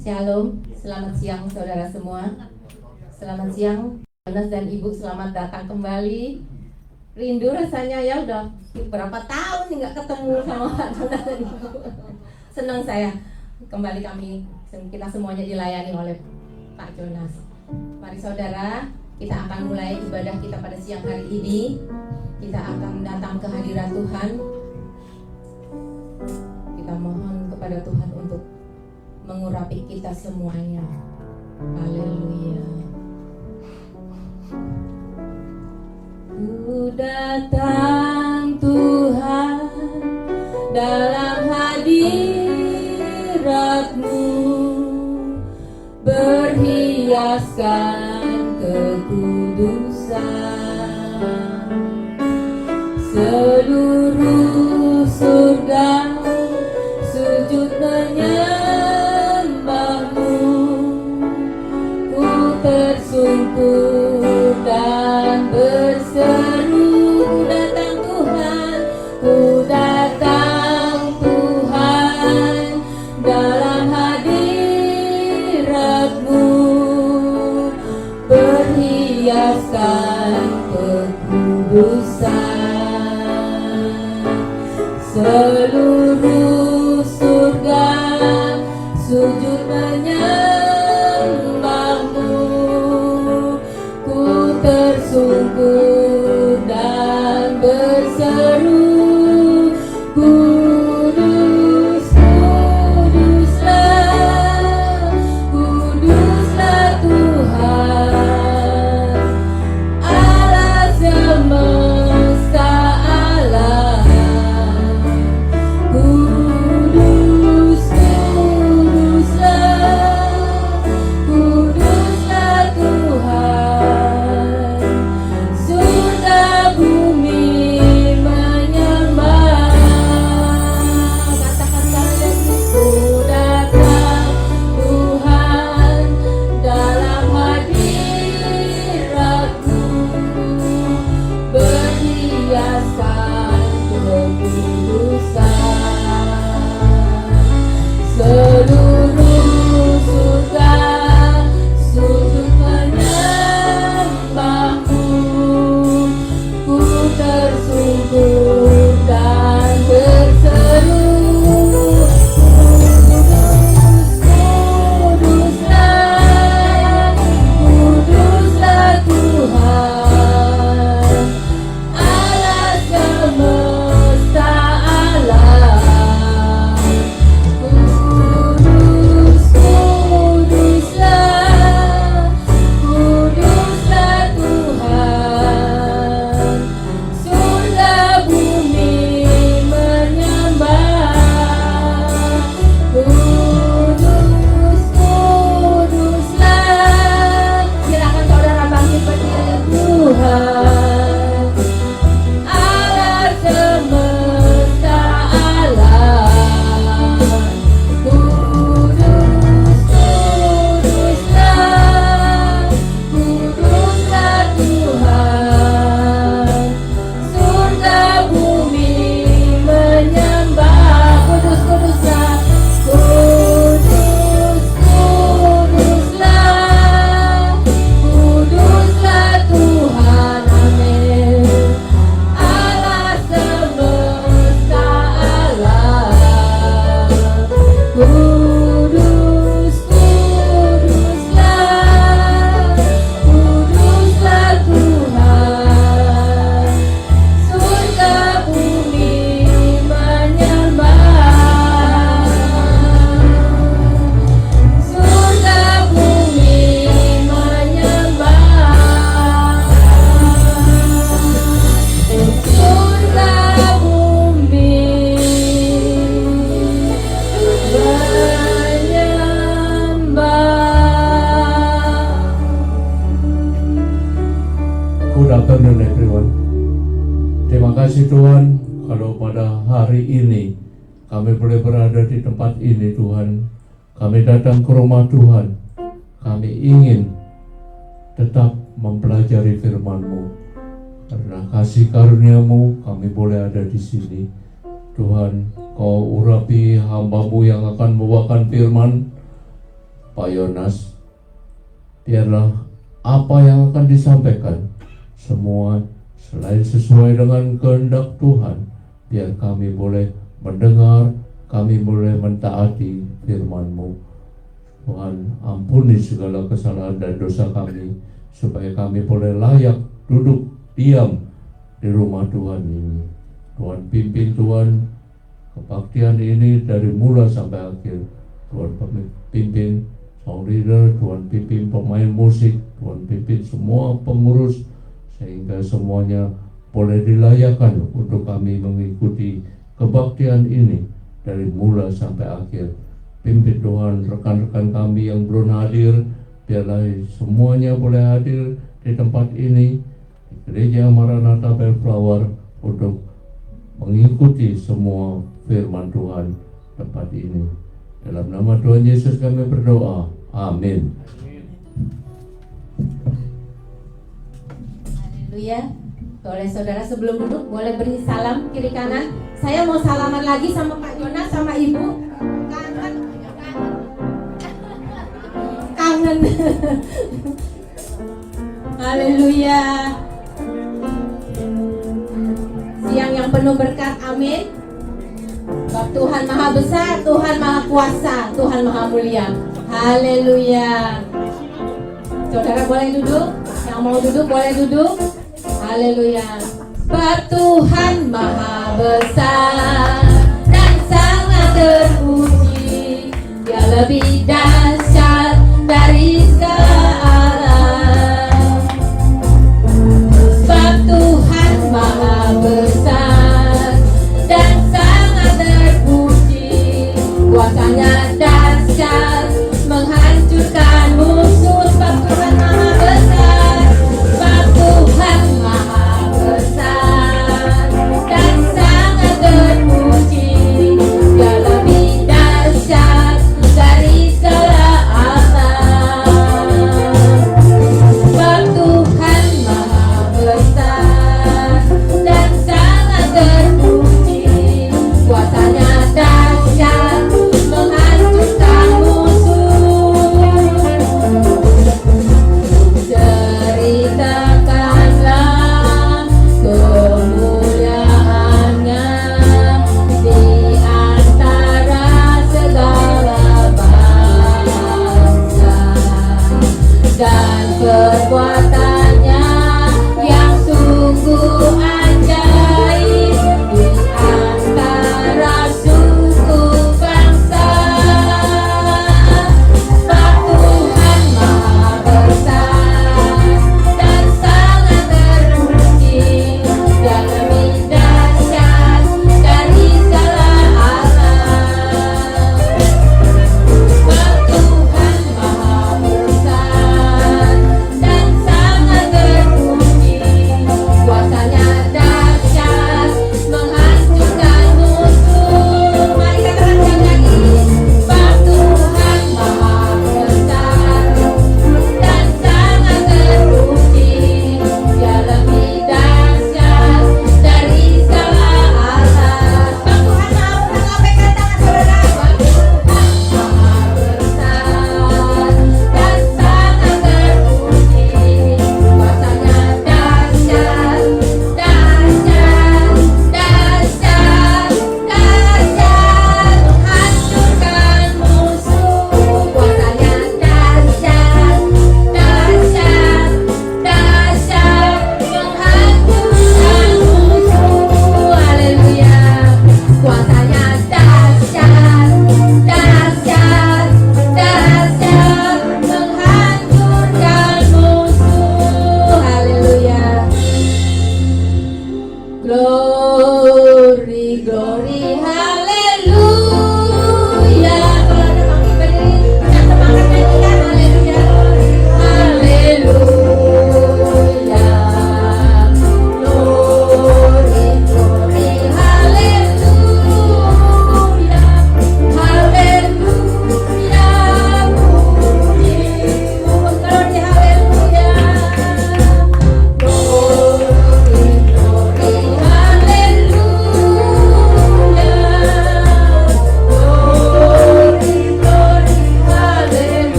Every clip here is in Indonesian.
Shalom, selamat siang saudara semua. Selamat siang, Jonas dan Ibu, selamat datang kembali. Rindu rasanya ya, udah berapa tahun nih nggak ketemu sama Pak Jonas dan Ibu. Senang saya kembali, kita semuanya dilayani oleh Pak Jonas. Mari saudara, kita akan mulai ibadah kita pada siang hari ini. Kita akan datang ke hadirat Tuhan. Kita mohon kepada Tuhan untuk mengurapi kita semuanya. Haleluya. Ku datang Tuhan dalam hadirat-Mu, berhiaskan kekudusan. Seluruh surga sujud menyembah-Mu, ku tersungkur dan berseru, ku datang Tuhan, ku datang Tuhan dalam hadirat-Mu, berhiaskan kekudusan. Seluruh surga sujud menyembah-Mu, ku tersungkur dan berseru, kudus, kuduslah, kuduslah Tuhan, Allah semesta alam. Kudus, kuduslah, kuduslah Tuhan, surga bumi menyembah. Katakan kalian, ku datang Tuhan dalam hadirat-Mu, berhiaskan kekudusan. Seluruh surga sujud menyembah-Mu, ku tersungkur dan berseru, kuduslah, kuduslah Tuhan, Allah semesta alam. Kudus, kuduslah, kuduslah Tuhan, surga bumi menyembah. Kudus, kuduslah, silakan saudara bangkit berdiri. Tuhan, Allah semesta alam. Kudus, kuduslah, kuduslah Tuhan, surga bumi menyembah. Kudus, kuduslah, kudus, kuduslah, kuduslah Tuhan, amin. Allah semesta alam. Kudus, kuduslah, kuduslah Tuhan, surga bumi menyembah. Surga bumi menyembah. Surga bumi menyembah. Good afternoon everyone. Terima kasih Tuhan kalau pada hari ini kami boleh berada di tempat ini Tuhan. Kami datang ke rumah Tuhan. Kami ingin tetap mempelajari firman-Mu. Karena kasih karunia-Mu kami boleh ada di sini. Tuhan, Kau urapi hamba-Mu yang akan membawakan firman. Pak Yonas, biarlah apa yang akan disampaikan semua selain sesuai dengan kehendak Tuhan, biar kami boleh mendengar, kami boleh mentaati firman-Mu. Tuhan, ampuni segala kesalahan dan dosa kami, supaya kami boleh layak duduk diam di rumah Tuhan ini. Tuhan pimpin Tuhan kebaktian ini dari mula sampai akhir. Tuhan pimpin song leader, Tuhan pimpin pemain musik, Tuhan pimpin semua pengurus, sehingga semuanya boleh dilayakan untuk kami mengikuti kebaktian ini dari mula sampai akhir. Pimpin Tuhan rekan-rekan kami yang belum hadir, biarlah semuanya boleh hadir di tempat ini, di Gereja Maranatha Bellflower, untuk mengikuti semua firman Tuhan tempat ini. Dalam nama Tuhan Yesus kami berdoa. Amin. Haleluya. Boleh saudara sebelum duduk boleh beri salam kiri kanan. Saya mau salaman lagi sama Pak Yonas sama Ibu. Kangen. Haleluya. Siang yang penuh berkat. Amin. Sebab Tuhan Maha Besar, Tuhan Maha Kuasa, Tuhan Maha Mulia. Haleluya. Saudara boleh duduk. Yang mau duduk boleh duduk. Haleluya. Sebab Tuhan Maha Besar dan sangat terpuji. Dia lebih dahsyat dari segala alam. Sebab Tuhan Maha Besar dan sangat terpuji. Kuasanya dahsyat menghancurkan musuh. Sebab Tuhan Maha Besar. Sebab Tuhan Maha Besar dan sangat terpuji. Dia lebih dahsyat dari segala alam. Sebab Tuhan Maha Besar dan sangat terpuji. Kuasanya dahsyat menghancurkan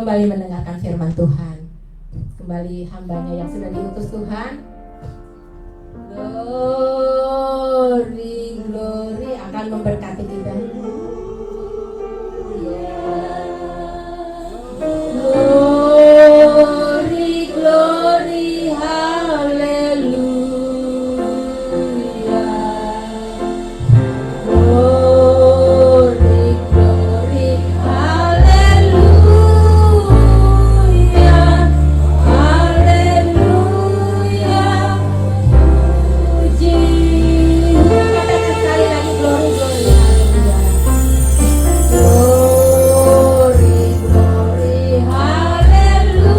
kembali mendengarkan firman Tuhan. Kembali hambanya yang sudah diutus Tuhan. Glory, glory akan memberkati kita. Glory, glory, hallelujah. Glory, glory, hallelujah. Hallelujah. Puji. Katakan sekali lagi, glory, glory, hallelujah.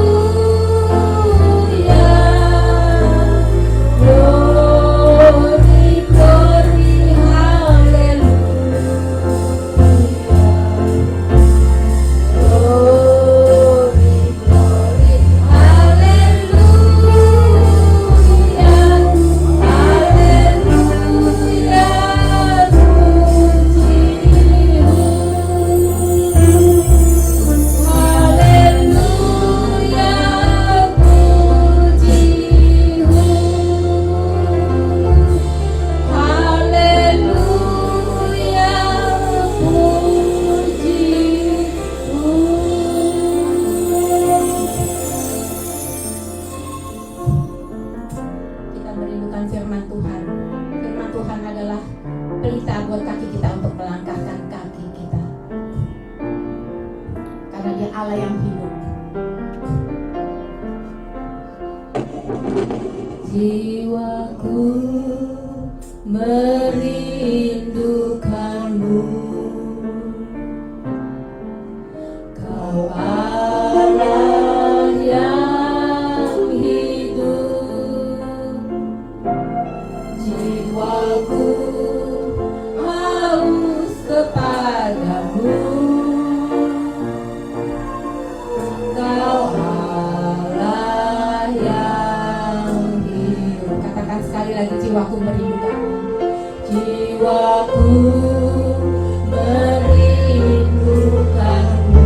Glory, glory, hallelujah. Glory, glory, hallelujah. Glory, glory, Kita merindukan firman Tuhan. Firman Tuhan adalah pelita buat kaki kita untuk melangkahkan kaki kita. Karena Dia Allah yang hidup. Jiwaku merindukanmu, Kau Allah yang hidup. Jiwaku haus kepadamu, Kau Allah yang hidup. Katakan sekali lagi, jiwaku merindukanmu. Jiwaku merindukanmu,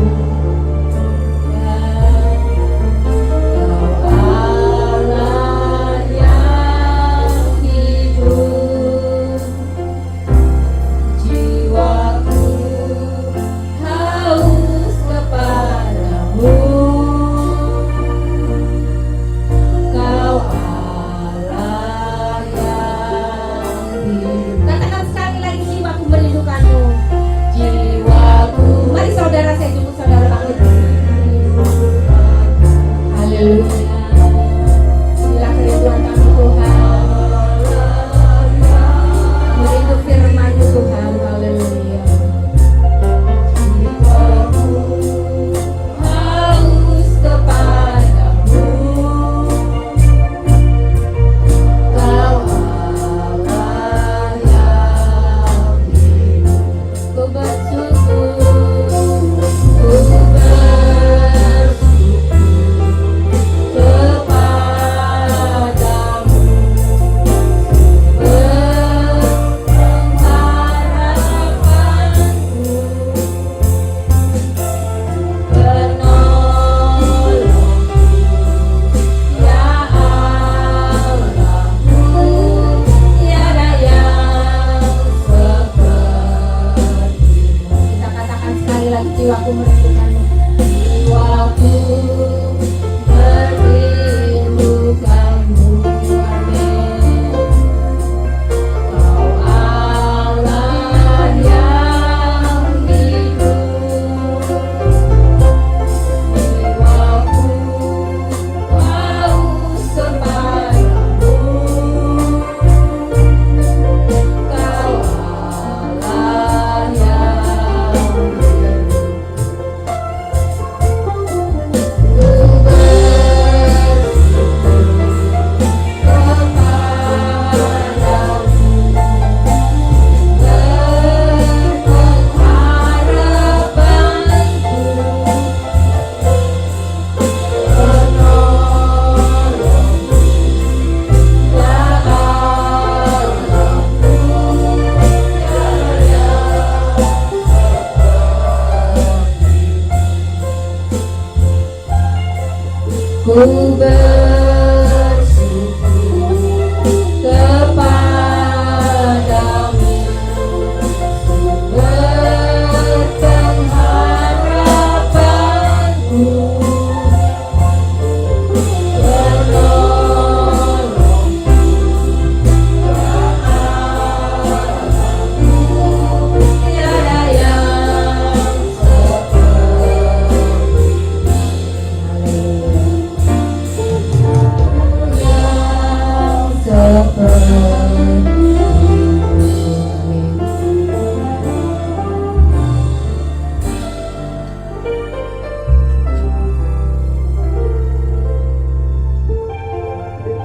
Kau Allah yang hidup. Jiwaku haus kepadamu, Kau Allah yang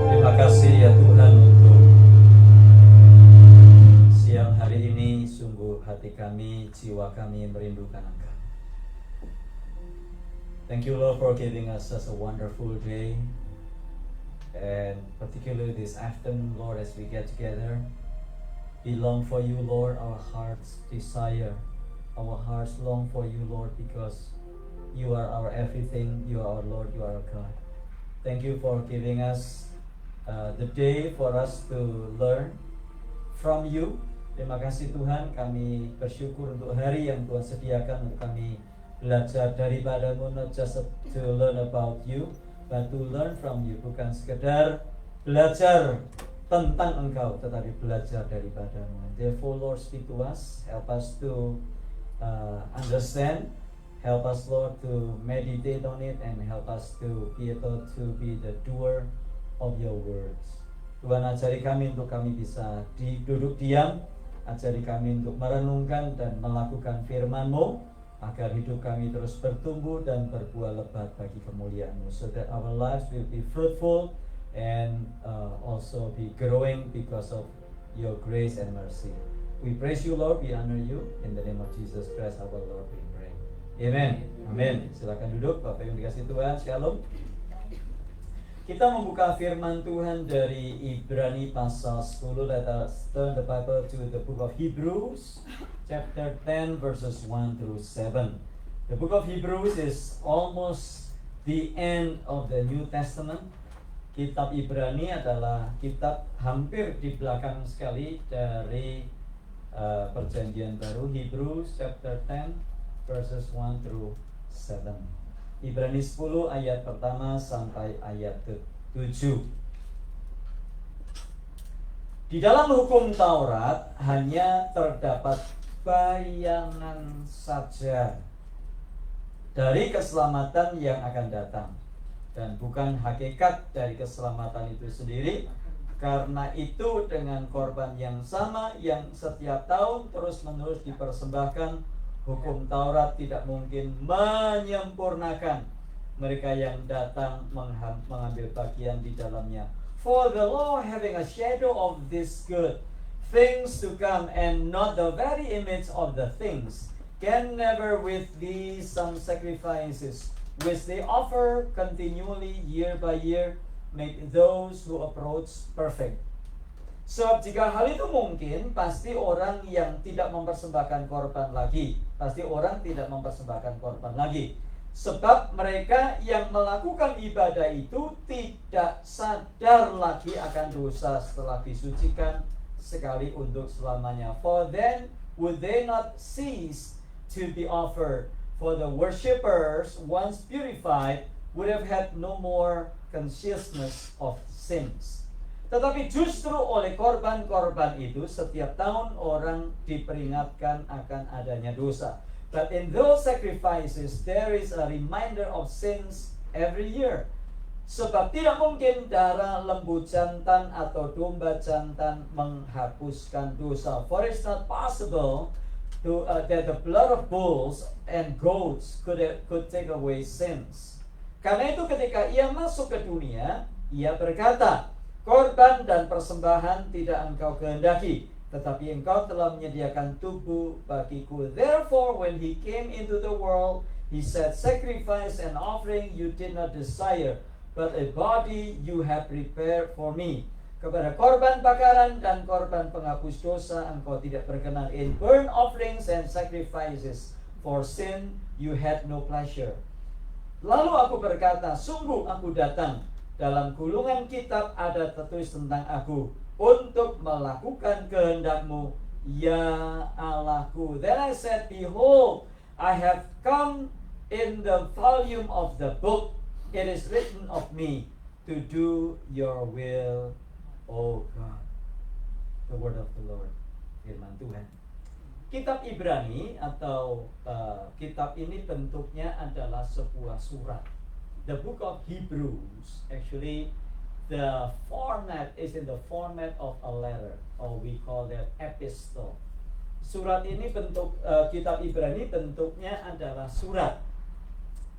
Terima kasih ya Tuhan untuk siang hari ini. Sungguh hati kami, jiwa kami merindukan Engkau. Thank you Lord for giving us such a wonderful day, and particularly this afternoon, Lord, as we get together. We long for you, Lord. Our hearts desire, our hearts long for you, Lord, because you are our everything. You are our Lord, you are our God. Thank you for giving us the day for us to learn from you. Terima kasih Tuhan, kami bersyukur untuk hari yang Tuhan sediakan untuk kami belajar daripadamu, not just to learn about you, but to learn from you. Bukan sekedar belajar tentang Engkau, tetapi belajar daripadamu. Therefore Lord, speak to us, help us to understand, help us Lord to meditate on it, and help us to be able to be the doer of your words. Tuhan, ajari kami untuk kami bisa duduk diam, ajari kami untuk merenungkan dan melakukan firman-Mu, agar hidup kami terus bertumbuh dan berbuah lebat bagi kemuliaan-Mu, so that our lives will be fruitful and also be growing because of your grace and mercy. We praise you Lord, we honor you, in the name of Jesus Christ our Lord we pray. Amen. Amen. Silakan duduk Bapak yang dikasihi Tuhan. Shalom. Kita membuka firman Tuhan dari Ibrani pasal 10. Let us turn the Bible to the book of Hebrews, chapter 10, verses 1 through 7. The book of Hebrews is almost the end of the New Testament. Kitab Ibrani adalah kitab hampir di belakang sekali dari Perjanjian Baru. Hebrews chapter 10, verses 1 through 7. Ibrani 10 ayat pertama sampai ayat ke-7. Di dalam hukum Taurat hanya terdapat bayangan saja dari keselamatan yang akan datang, dan bukan hakikat dari keselamatan itu sendiri. Karena itu dengan korban yang sama yang setiap tahun terus-menerus dipersembahkan, hukum Taurat tidak mungkin menyempurnakan mereka yang datang mengambil bagian di dalamnya. For the law, having a shadow of this good things to come and not the very image of the things, can never with these some sacrifices which they offer continually year by year make those who approach perfect. Sebab jika hal itu mungkin, pasti orang yang tidak mempersembahkan korban lagi. Pasti orang tidak mempersembahkan korban lagi. Sebab mereka yang melakukan ibadah itu tidak sadar lagi akan dosa setelah disucikan sekali untuk selamanya. For then would they not cease to be offered? For the worshippers, once purified, would have had no more consciousness of sins. Tetapi justru oleh korban-korban itu setiap tahun orang diperingatkan akan adanya dosa. But in those sacrifices there is a reminder of sins every year. Sebab tidak mungkin darah lembu jantan atau domba jantan menghapuskan dosa. For it's not possible that the blood of bulls and goats could take away sins. Karena itu ketika ia masuk ke dunia, ia berkata, korban dan persembahan tidak engkau kehendaki, tetapi engkau telah menyediakan tubuh bagiku. Therefore, when he came into the world, he said, sacrifice and offering you did not desire, but a body you have prepared for me. Kepada korban bakaran dan korban penghapus dosa engkau tidak berkenan. In burnt offerings and sacrifices for sin you had no pleasure. Lalu aku berkata, sungguh aku datang, Dalam gulungan kitab ada tertulis tentang aku, untuk melakukan kehendak-Mu, ya Allahku. Then I said, behold, I have come in the volume of the book. It is written of me to do your will, O God. The word of the Lord. Firman Tuhan. Kitab Ibrani atau kitab ini bentuknya adalah sebuah surat. The book of Hebrews, actually the format is in the format of a letter, or we call that epistle. Surat ini bentuk kitab Ibrani bentuknya adalah surat.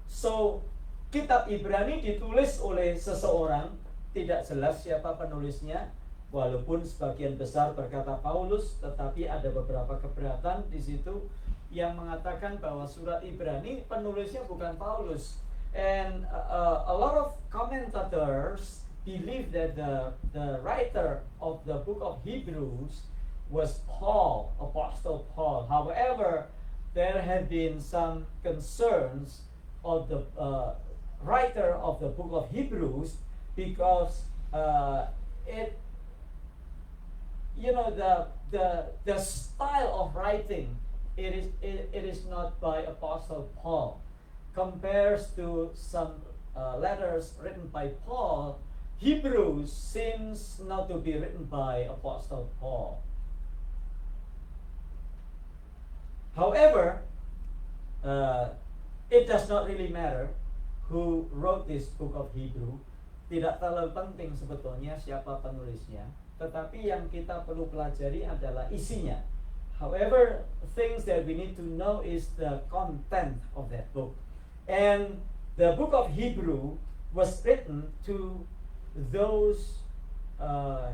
So kitab Ibrani ditulis oleh seseorang, tidak jelas siapa penulisnya. Walaupun sebagian besar berkata Paulus, tetapi ada beberapa keberatan di situ yang mengatakan bahwa surat Ibrani penulisnya bukan Paulus. And a lot of commentators believe that the writer of the book of Hebrews was Paul, Apostle Paul. However, there have been some concerns of the writer of the book of Hebrews because the style of writing, it is not by Apostle Paul. Compares to some letters written by Paul, Hebrews seems not to be written by Apostle Paul. However, it does not really matter who wrote this book of Hebrew. Tidak terlalu penting sebetulnya siapa penulisnya, tetapi yang kita perlu pelajari adalah isinya. However, things that we need to know is the content of that book. And the book of Hebrew was written to those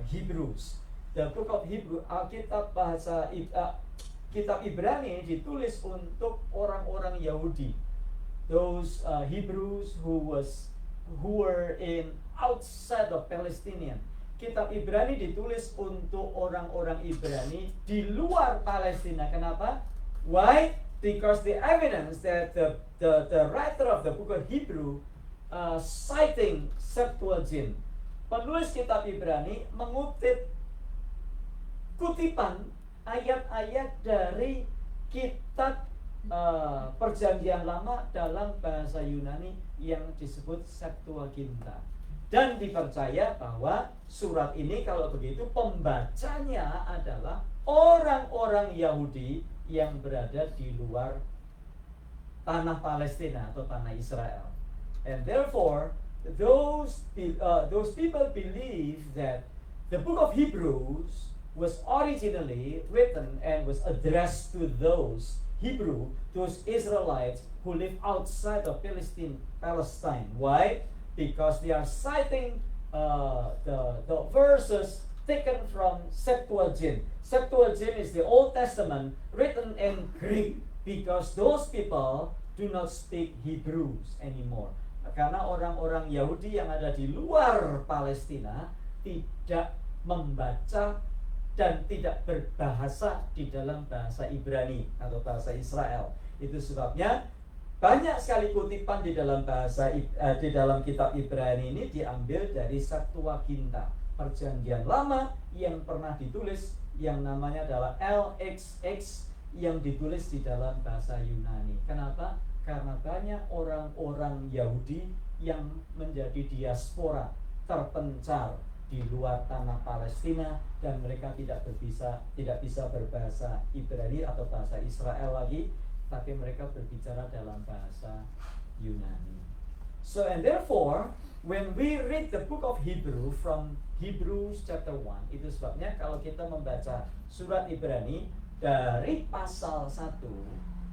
Hebrews. The book of Hebrew, kitab Ibrani ditulis untuk orang-orang Yahudi. Those Hebrews who were in outside of Palestinian. Kitab Ibrani ditulis untuk orang-orang Ibrani di luar Palestina. Kenapa? Why? Because the evidence that the writer of the book of Hebrew citing Septuagint, penulis kitab Ibrani mengutip kutipan ayat-ayat dari kitab Perjanjian Lama dalam bahasa Yunani yang disebut Septuaginta. Dan dipercaya bahwa surat ini kalau begitu pembacanya adalah orang-orang Yahudi yang berada di luar tanah Palestina atau tanah Israel. And therefore, those people believe that the book of Hebrews was originally written and was addressed to those Israelites who live outside of Palestine. Why? Because they are citing the verses taken from Septuagint. Septuagint is the Old Testament written in Greek because those people do not speak Hebrews anymore. Karena orang-orang Yahudi yang ada di luar Palestina tidak membaca dan tidak berbahasa di dalam bahasa Ibrani atau bahasa Israel. Itu sebabnya banyak sekali kutipan di dalam di dalam kitab Ibrani ini diambil dari Septuaginta, Perjanjian Lama yang pernah ditulis yang namanya adalah LXX yang ditulis di dalam bahasa Yunani. Kenapa? Karena banyak orang-orang Yahudi yang menjadi diaspora, terpencar di luar tanah Palestina dan mereka tidak bisa berbahasa Ibrani atau bahasa Israel lagi, tapi mereka berbicara dalam bahasa Yunani. So and therefore, when we read the book of Hebrew from Hebrews chapter 1, itu sebabnya kalau kita membaca surat Ibrani dari pasal 1,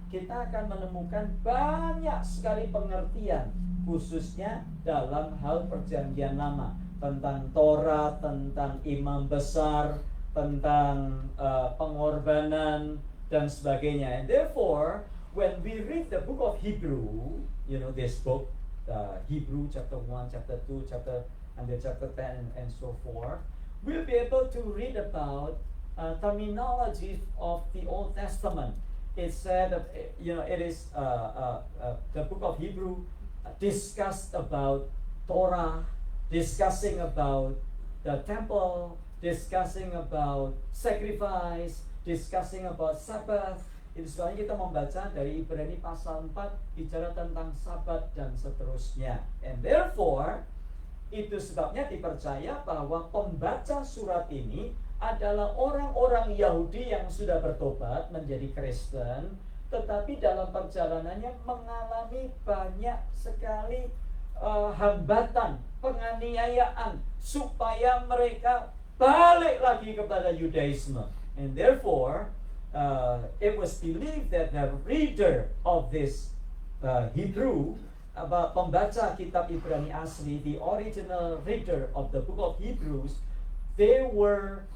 kita akan menemukan banyak sekali pengertian, khususnya dalam hal Perjanjian Lama, tentang Torah, tentang imam besar, tentang pengorbanan dan sebagainya. And therefore, when we read the book of Hebrew, this book, Hebrew chapter 1, chapter 2, chapter 10 and so forth, we'll be able to read about terminology of the Old Testament. It said that it is the book of Hebrew discussed about Torah, discussing about the temple, discussing about sacrifice, discussing about Sabbath. Itu sebabnya kita membaca dari Ibrani pasal 4 bicara tentang Sabat dan seterusnya. And therefore, itu sebabnya dipercaya bahwa pembaca surat ini adalah orang-orang Yahudi yang sudah bertobat menjadi Kristen, tetapi dalam perjalanannya mengalami banyak sekali hambatan, penganiayaan supaya mereka balik lagi kepada Yudaisme. And therefore, it was believed that the reader of this Hebrew, pembaca kitab Ibrani asli, the original reader of the book of Hebrews, they were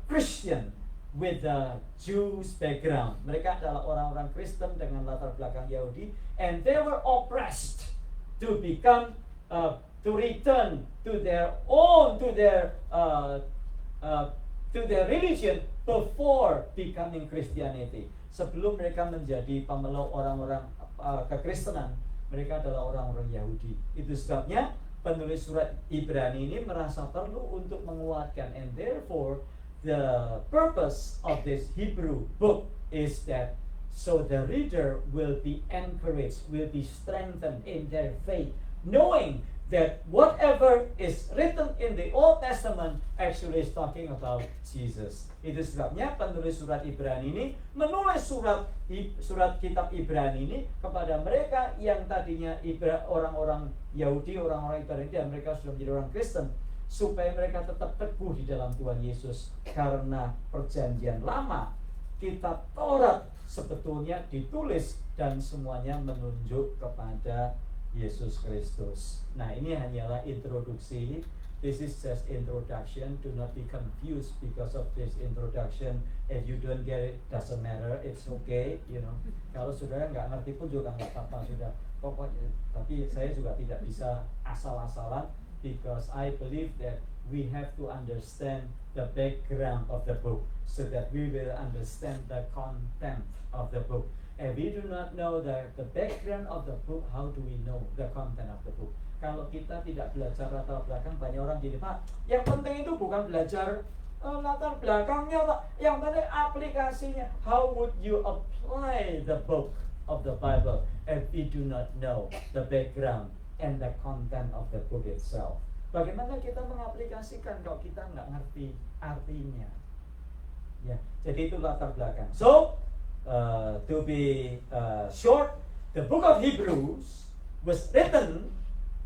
Christian with a Jews background. Mereka adalah orang-orang Kristen dengan latar belakang Yahudi, and they were oppressed to become to return to their own to their religion before becoming Christianity. Sebelum mereka menjadi pemeluk orang-orang kekristenan, mereka adalah orang-orang Yahudi. Itu sebabnya penulis surat Ibrani ini merasa perlu untuk menguatkan, and therefore the purpose of this Hebrew book is that so the reader will be encouraged, will be strengthened in their faith, knowing that whatever is written in the Old Testament actually is talking about Jesus. Itu sebabnya penulis surat Ibrani ini menulis surat kitab Ibrani ini kepada mereka yang tadinya orang-orang Yahudi, orang-orang Ibrani, dan mereka sudah menjadi orang Kristen, supaya mereka tetap teguh di dalam Tuhan Yesus. Karena perjanjian lama, kitab Taurat sebetulnya ditulis dan semuanya menunjuk kepada Yesus Kristus. Nah, ini hanyalah introduksi. This is just introduction. Do not be confused because of this introduction. If you don't get it, doesn't matter. It's okay, you know. Kalau saudara nggak ngerti pun juga nggak apa-apa, sudah. Pokoknya, tapi saya juga tidak bisa asal-asalan, because I believe that we have to understand the background of the book so that we will understand the content of the book. If we do not know the background of the book, how do we know the content of the book? Kalau kita tidak belajar latar belakang, banyak orang gini, Pak, yang penting itu bukan belajar latar belakangnya, Pak, yang penting aplikasinya. How would you apply the book of the Bible if we do not know the background and the content of the book itself? Bagaimana kita mengaplikasikan kalau kita nggak ngerti artinya? Ya, jadi itu latar belakang. So, to be short, the book of Hebrews was written,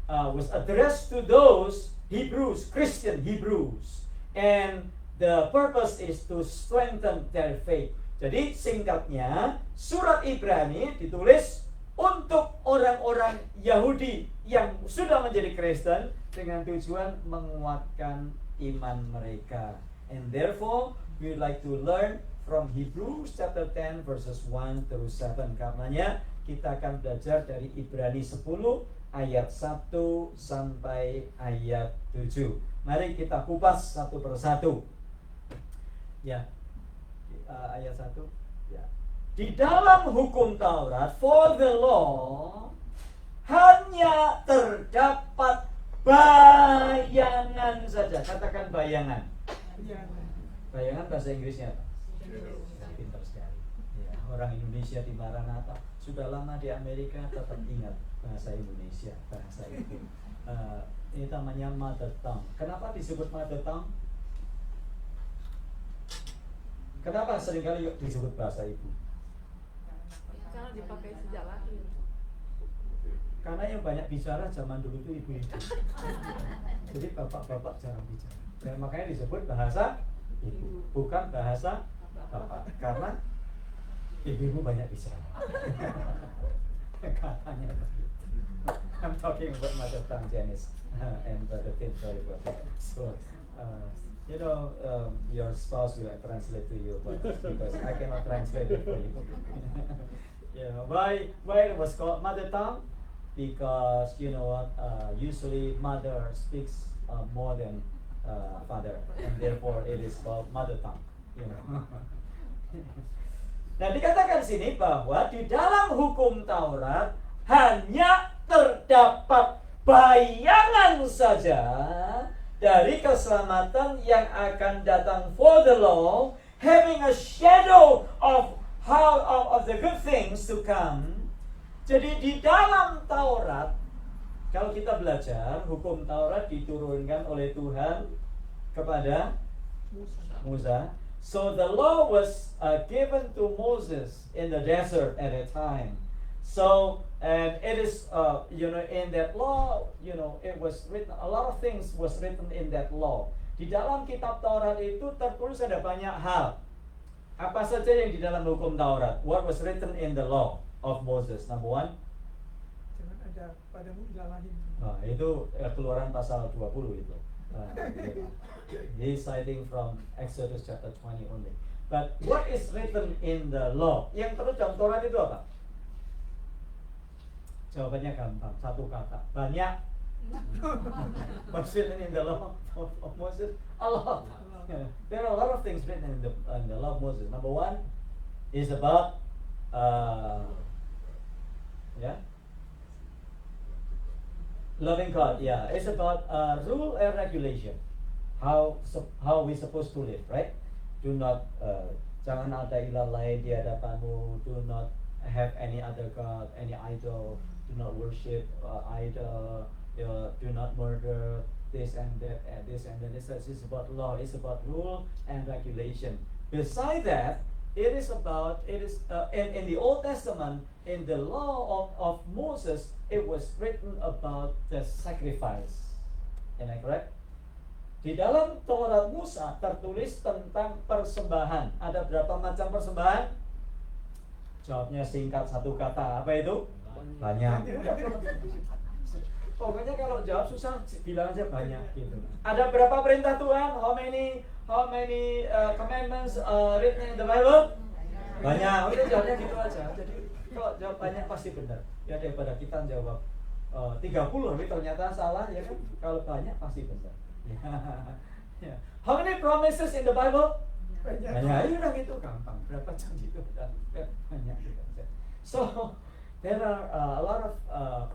was addressed to those Hebrews, Christian Hebrews, and the purpose is to strengthen their faith. Jadi singkatnya, surat Ibrani ditulis untuk orang-orang Yahudi yang sudah menjadi Kristen dengan tujuan menguatkan iman mereka. And therefore, we would like to learn from Hebrews chapter 10 verses 1 through 7. Karenanya kita akan belajar dari Ibrani 10 ayat 1 sampai ayat 7. Mari kita kupas satu persatu. Ya. Ayat 1. Ya. Di dalam hukum Taurat, for the law, hanya terdapat bayangan saja. Katakan bayangan. Bayangan bahasa Inggrisnya apa? Pintar sekali. Ya, orang Indonesia di Maranatha sudah lama di Amerika tetap ingat bahasa Indonesia, bahasa ibu. Ini namanya mother tongue. Kenapa disebut mother tongue? Kenapa seringkali disebut bahasa ibu? Karena dipakai sejak lahir. Karena yang banyak bicara zaman dulu itu ibu-ibu. Jadi bapak-bapak jarang bicara. Dan makanya disebut bahasa ibu, bukan bahasa bapak. Karena ibu-ibu banyak bicara. Katanya begitu. I'm talking about mother tongue, Janice, and Brother Tim, sorry about that. So, your spouse will translate to you, but because I cannot translate it for you. Why it was called mother tongue? Because usually mother speaks more than father, and therefore it is called mother tongue. Nah, dikatakan sini bahwa di dalam hukum Taurat hanya terdapat bayangan saja dari keselamatan yang akan datang. For the law, having a shadow of the good things to come. Jadi di dalam Taurat, kalau kita belajar, hukum Taurat diturunkan oleh Tuhan kepada Musa. So the law was given to Moses in the desert at that time. So and it is in that law, it was written, a lot of things was written in that law. Di dalam kitab Taurat itu tertulis ada banyak hal. Apa saja yang di dalam hukum Taurat? What was written in the law of Moses? Number one. Jangan ada padamu ilah lain. Nah, itu Keluaran pasal 20 itu. He's citing from Exodus chapter 20 only. But what is written in the law? Yang terus dalam Taurat itu apa? Jawabannya gampang, satu kata. Banyak. What's written in the law of Moses? A lot. There are a lot of things written in the law of Moses. Number one is about loving God. Yeah, it's about rule and regulation. How we supposed to live, right? Do not jangan ada ilah lain di hadapanmu. Do not have any other god, any idol. Do not worship idol. Do not murder. This and that, and this and that. This is about law. It's about rule and regulation. Besides that, it is in the Old Testament, in the law of Moses, it was written about the sacrifice. Am I correct? Di dalam Taurat Musa tertulis tentang persembahan. Ada berapa macam persembahan? Jawabnya singkat, satu kata. Apa itu? Banyak. Pokoknya kalau jawab susah, bilang aja banyak gitu. Ada berapa perintah Tuhan? How many commandments written in the Bible? Banyak. Udah jawabnya gitu aja. Jadi kalau jawab banyak pasti benar. Ya daripada kita jawab 30 tapi ternyata salah, ya kan? Kalau banyak pasti benar. Yeah. How many promises in the Bible? Banyak. Ini udah gitu gampang. Berapa janji itu? Banyak gitu. So there are a lot of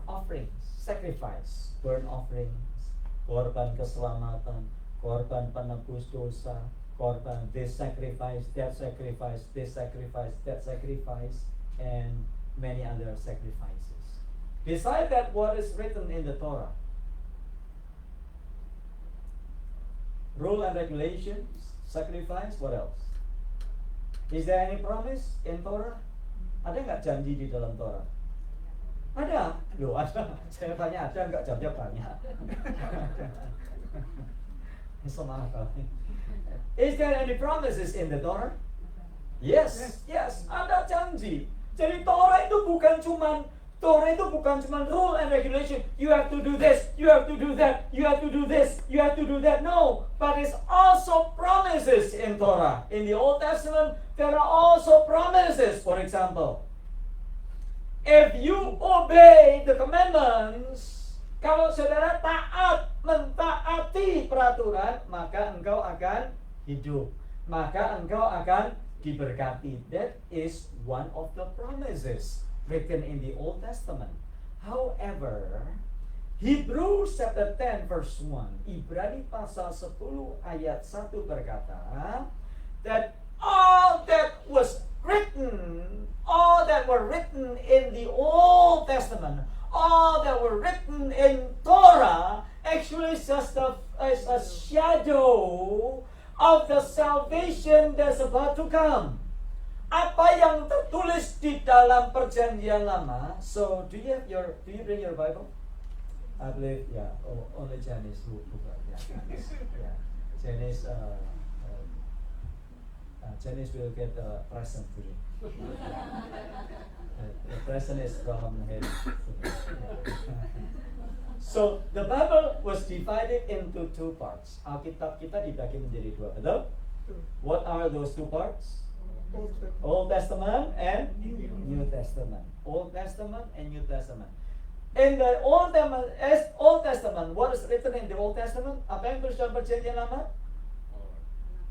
offerings, sacrifice, burnt offerings, korban keselamatan, korban penebus dosa, korban this sacrifice, that sacrifice, this sacrifice, that sacrifice, and many other sacrifices. Besides that, what is written in the Torah? Rule and regulations, sacrifice, what else? Is there any promise in Torah? Ada nggak janji di dalam Torah? Ada. Loh, ada. Saya tanya ada nggak, jawabnya banyak. Semangat. Is there any promises in the Torah? Yes. Ada janji. Jadi Torah itu bukan cuman rule and regulation. You have to do this, you have to do that, you have to do this, you have to do that. No, but it's also promises in Torah. In the Old Testament, there are also promises. For example, if you obey the commandments, kalau saudara mentaati peraturan, maka engkau akan hidup, maka engkau akan diberkati. That is one of the promises written in the Old Testament. However, Hebrews chapter 10 verse 1, Ibrani pasal 10 ayat 1 berkata that all that were written in the Old Testament, all that were written in Torah, actually is just a shadow of the salvation that's about to come. Apa yang tertulis di dalam Perjanjian Lama? So, do you bring your Bible? I believe, only Janice who Janice, Janice will get a present for you. The present is from him. So, the Bible was divided into two parts. Alkitab kita dibagi menjadi dua, betul? What are those two parts? Old Testament and New Testament. Old Testament and New Testament. In the Old Testament, what is written in the Old Testament? Apa yang tulis dalam Perjanjian Lama?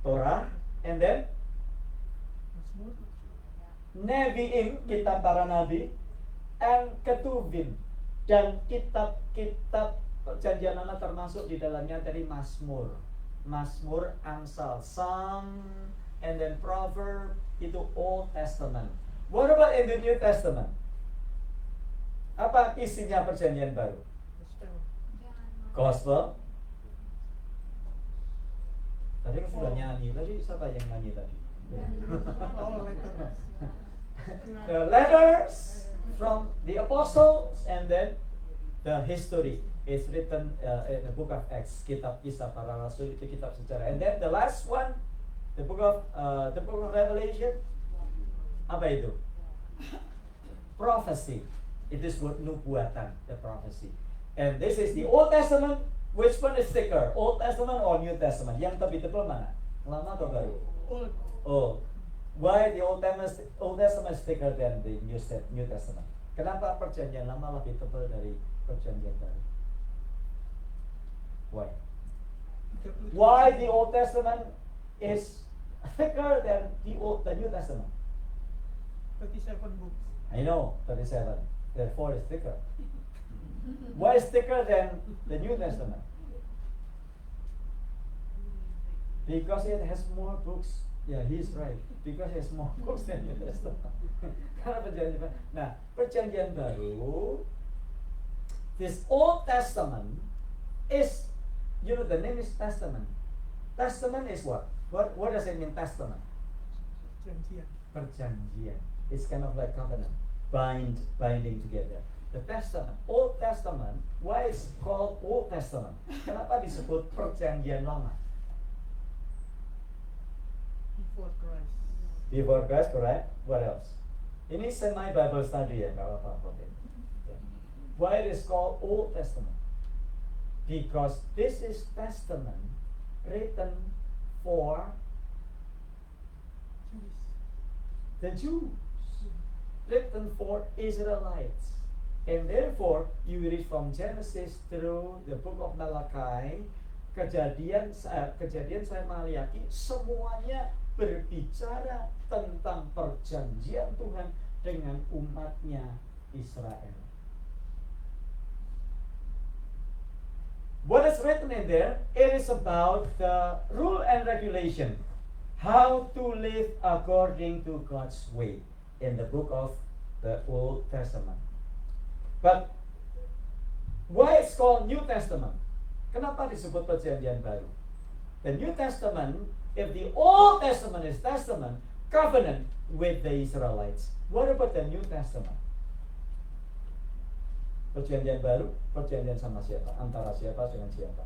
Torah, and then Nevi'im, kitab para nabi, and Ketuvim, Dan kitab-kitab perjanjian lama termasuk di dalamnya dari Mazmur, Amsal, Psalm, and then Proverb, itu Old Testament. What about in the New Testament? Apa isinya perjanjian baru? Gospel. Tadi kan sudah nyanyi. Tadi siapa yang nyanyi tadi? All letters. The letters from the apostles, and then the history is written in the book of Acts, kitab Kisah Para Rasul, itu kitab sejarah. And then the last one, the book of Revelation, apa itu? Prophecy. It is nubuatan, the prophecy. And this is the Old Testament. Which one is thicker, Old Testament or New Testament? Yang lebih tebal mana? Lama atau baru? Old. Oh, why the Old Testament is thicker than the New Testament? Kenapa perjanjian lama lebih tebal dari perjanjian baru? Why? Why the Old Testament is thicker than the New Testament? 37 books. I know, 37. Therefore, it's thicker. Why is thicker than the New Testament? Because it has more books. Yeah, he's right. Because it has more books than New Testament. Karena perjanjian baru. Nah, perjanjian baru, this Old Testament is, you know, the name is Testament. Testament is what? What does it mean, Testament? Janjian. Perjanjian. It's kind of like covenant, binding together. The Testament, Old Testament, why is called Old Testament? Kenapa disebut perjanjian lama? Before Christ. Before Christ, correct? What else? Ini semi Bible study ya, kalau apa-apa. Why it is called Old Testament? Because this is testament written for the Jews, written for Israelites. And therefore, you read from Genesis through the book of Malachi, kejadian sampai Maliaki, semuanya berbicara tentang perjanjian Tuhan dengan umatnya Israel. What is written in there? It is about the rule and regulation, how to live according to God's way in the book of the Old Testament. But why it's called New Testament? Kenapa disebut perjanjian baru? The New Testament, if the Old Testament is testament, covenant with the Israelites. What about the New Testament? Perjanjian baru, perjanjian sama siapa? Antara siapa dengan siapa?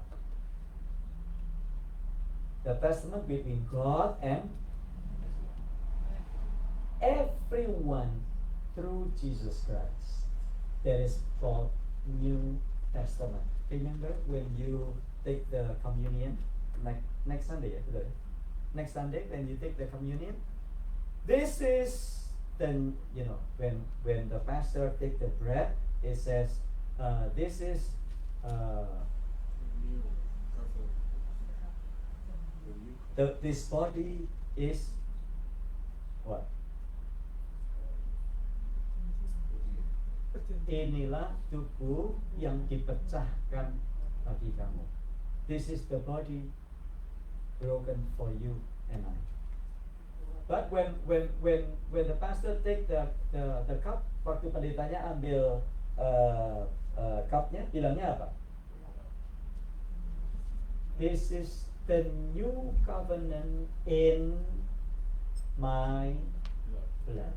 The testament between God and everyone through Jesus Christ. That is called New Testament. Remember when you take the communion next Sunday, yeah? Next Sunday when you take the communion, this is then, you know, when the pastor take the bread, it says this is this body is what? Inilah tubuh yang dipecahkan bagi kamu. This is the body broken for you and I. But when the pastor take the cup, waktu pendetanya ambil cupnya, bilangnya apa? This is the new covenant in my blood.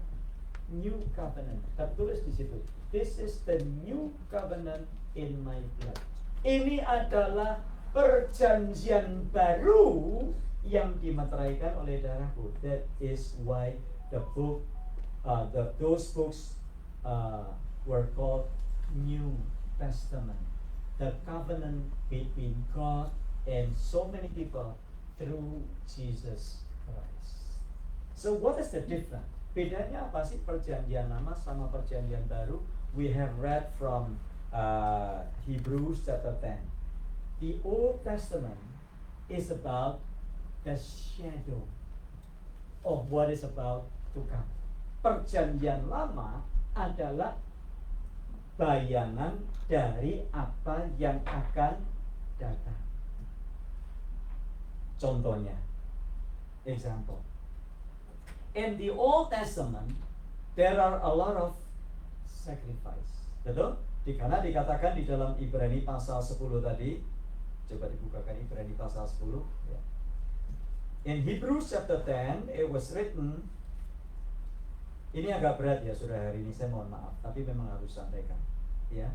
New covenant. Tertulis di situ. This is the new covenant in my blood. Ini adalah perjanjian baru yang dimeteraikan oleh darahku. That is why the book, those books were called New Testament. The covenant between God and so many people through Jesus Christ. So what is the difference? Bedanya apa sih perjanjian lama sama perjanjian baru? We have read from Hebrews chapter 10. The Old Testament is about the shadow of what is about to come. Perjanjian lama adalah bayangan dari apa yang akan datang. Contohnya, example. In the Old Testament, there are a lot of sacrifice. Betul? Karena dikatakan di dalam Ibrani pasal 10 tadi. Coba dibukakan Ibrani pasal 10 ya. In Hebrews chapter 10, it was written. Ini agak berat ya saudara hari ini, saya mohon maaf, tapi memang harus sampaikan ya.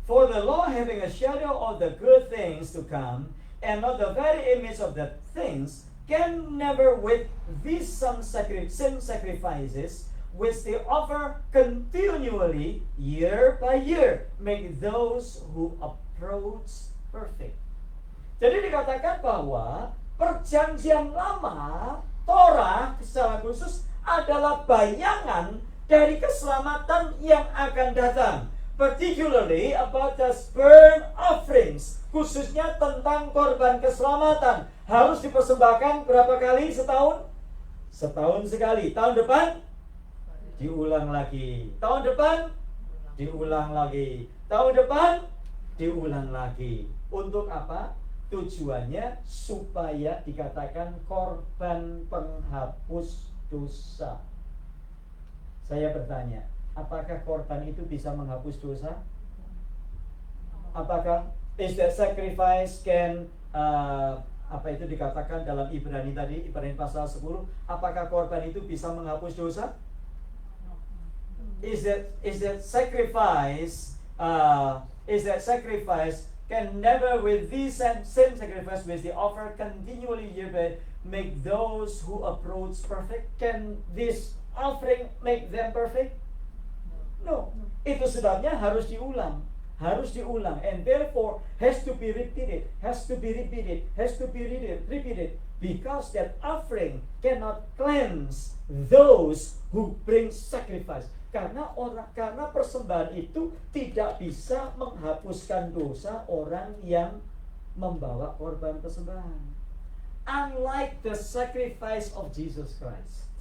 For the law having a shadow of the good things to come, and not the very image of the things, can never with these some sin sacrifices, which they offer continually year by year, make those who approach perfect. Jadi dikatakan bahwa perjanjian lama, Torah secara khusus adalah bayangan dari keselamatan yang akan datang. Particularly about the burnt offerings, khususnya tentang korban keselamatan, harus dipersembahkan berapa kali setahun? Setahun sekali. Tahun depan diulang lagi. Tahun depan diulang lagi. Tahun depan diulang lagi. Untuk apa? Tujuannya supaya dikatakan korban penghapus dosa. Saya bertanya, apakah korban itu bisa menghapus dosa? Apakah is that sacrifice can apa itu dikatakan dalam Ibrani tadi, Ibrani pasal 10, apakah korban itu bisa menghapus dosa? Is that sacrifice can never with these same sacrifice which they offer continually year by make those who approach perfect? Can this offering make them perfect? No. Itu sebabnya harus diulang, and therefore has to be repeated, because that offering cannot cleanse those who bring sacrifice. Karena persembahan itu tidak bisa menghapuskan dosa orang yang membawa korban persembahan. Unlike the sacrifice of Jesus Christ.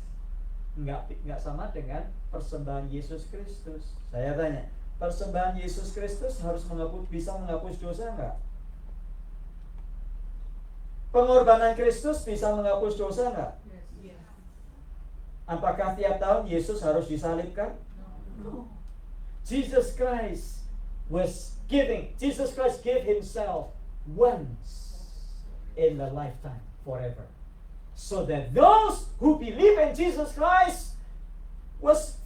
Enggak sama dengan persembahan Yesus Kristus. Saya tanya, persembahan Yesus Kristus bisa menghapus dosa enggak? Pengorbanan Kristus bisa menghapus dosa enggak? Yes. Apakah tiap tahun Yesus harus disalibkan? No. Jesus Christ gave himself once in a lifetime, forever. So that those who believe in Jesus Christ was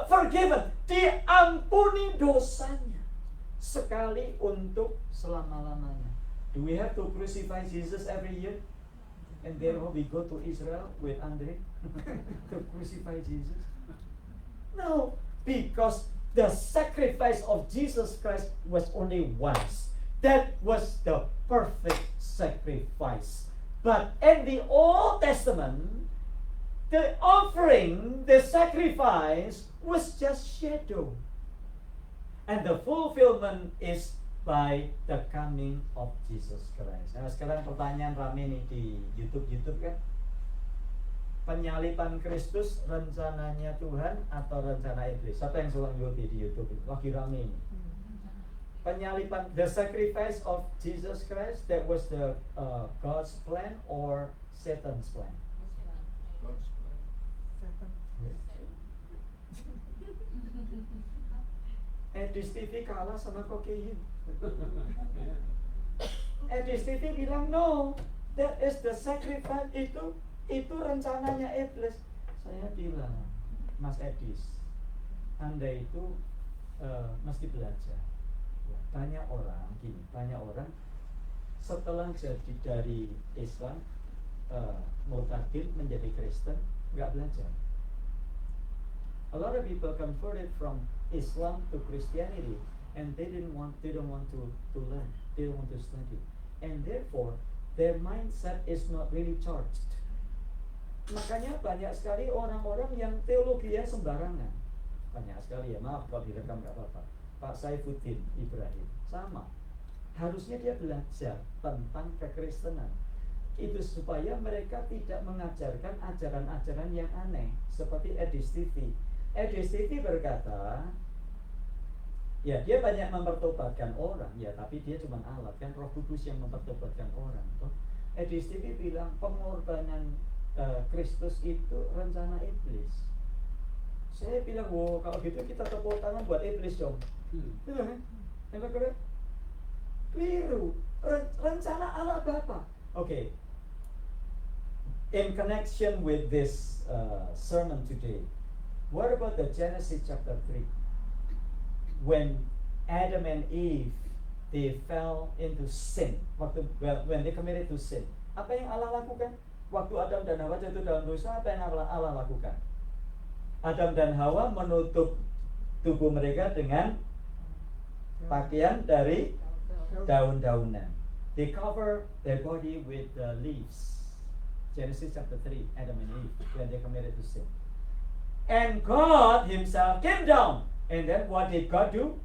forgiven, diampuni dosanya sekali untuk selama-lamanya. Do we have to crucify Jesus every year? And therefore we go to Israel with Andre to crucify Jesus? No, because the sacrifice of Jesus Christ was only once. That was the perfect sacrifice. But in the Old Testament, the offering, the sacrifice was just shadow. And the fulfillment is by the coming of Jesus Christ. Nah, sekarang pertanyaan rame nih di YouTube kan. Penyalipan Kristus rencananya Tuhan atau rencana iblis? Siapa yang suka ngikuti di YouTube? Lagi rame ini. Penyalipan, the sacrifice of Jesus Christ, that was the God's plan or Satan's plan? God's plan. Setan. Edis TV kalah sama kokain. Edis TV bilang no, that is the sacrifice, itu rencananya iblis. Saya bilang, Mas Edis, Anda itu mesti belajar. Banyak orang setelah jadi dari Islam murtadin menjadi Kristen, nggak belajar. A lot of people converted from Islam to Christianity, and they don't want to learn, they don't want to study, and therefore their mindset is not really charged. Makanya banyak sekali orang-orang yang teologinya sembarangan. Banyak sekali ya, maaf kalau direkam nggak apa-apa. Pak Saifuddin Ibrahim sama, harusnya dia belajar tentang kekristenan. Itu supaya mereka tidak mengajarkan ajaran-ajaran yang aneh seperti Edis TV. Edis TV berkata, ya dia banyak mempertobatkan orang, ya tapi dia cuma alat, kan Roh Kudus yang mempertobatkan orang. Edis TV bilang pengorbanan Kristus itu rencana iblis. Saya bilang, wow, kalau gitu kita tepuk tangan buat iblis dong. Betul kan? Apa kira? Keliru. Rencana Allah Bapa. Oke. In connection with this sermon today, what about the Genesis chapter 3? When Adam and Eve, they fell into sin. When they committed to sin. Apa yang Allah lakukan? Waktu Adam dan Hawa jatuh dalam dosa, apa yang Allah lakukan? Adam dan Hawa menutup tubuh mereka dengan pakaian dari daun-daunan. They cover their body with leaves. Genesis chapter 3, Adam and Eve, when they committed to sin. And God himself came down. And then what did God do?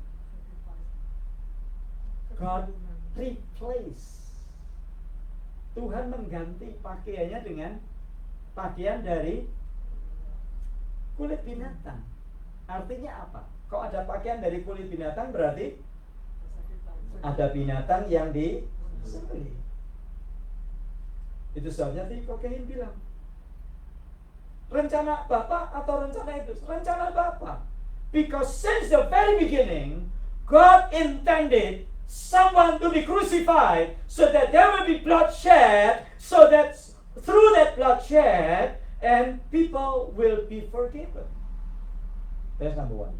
God replaced. Tuhan mengganti pakaiannya dengan pakaian dari kulit binatang. Artinya apa? Kalau ada pakaian dari kulit binatang berarti ada binatang yang disembelih. Itu sebabnya tadi Kokehin bilang, rencana Bapa atau rencana iblis? Rencana Bapa. Because since the very beginning, God intended someone to be crucified so that there will be bloodshed, so that through that bloodshed, and people will be forgiven. That's number one.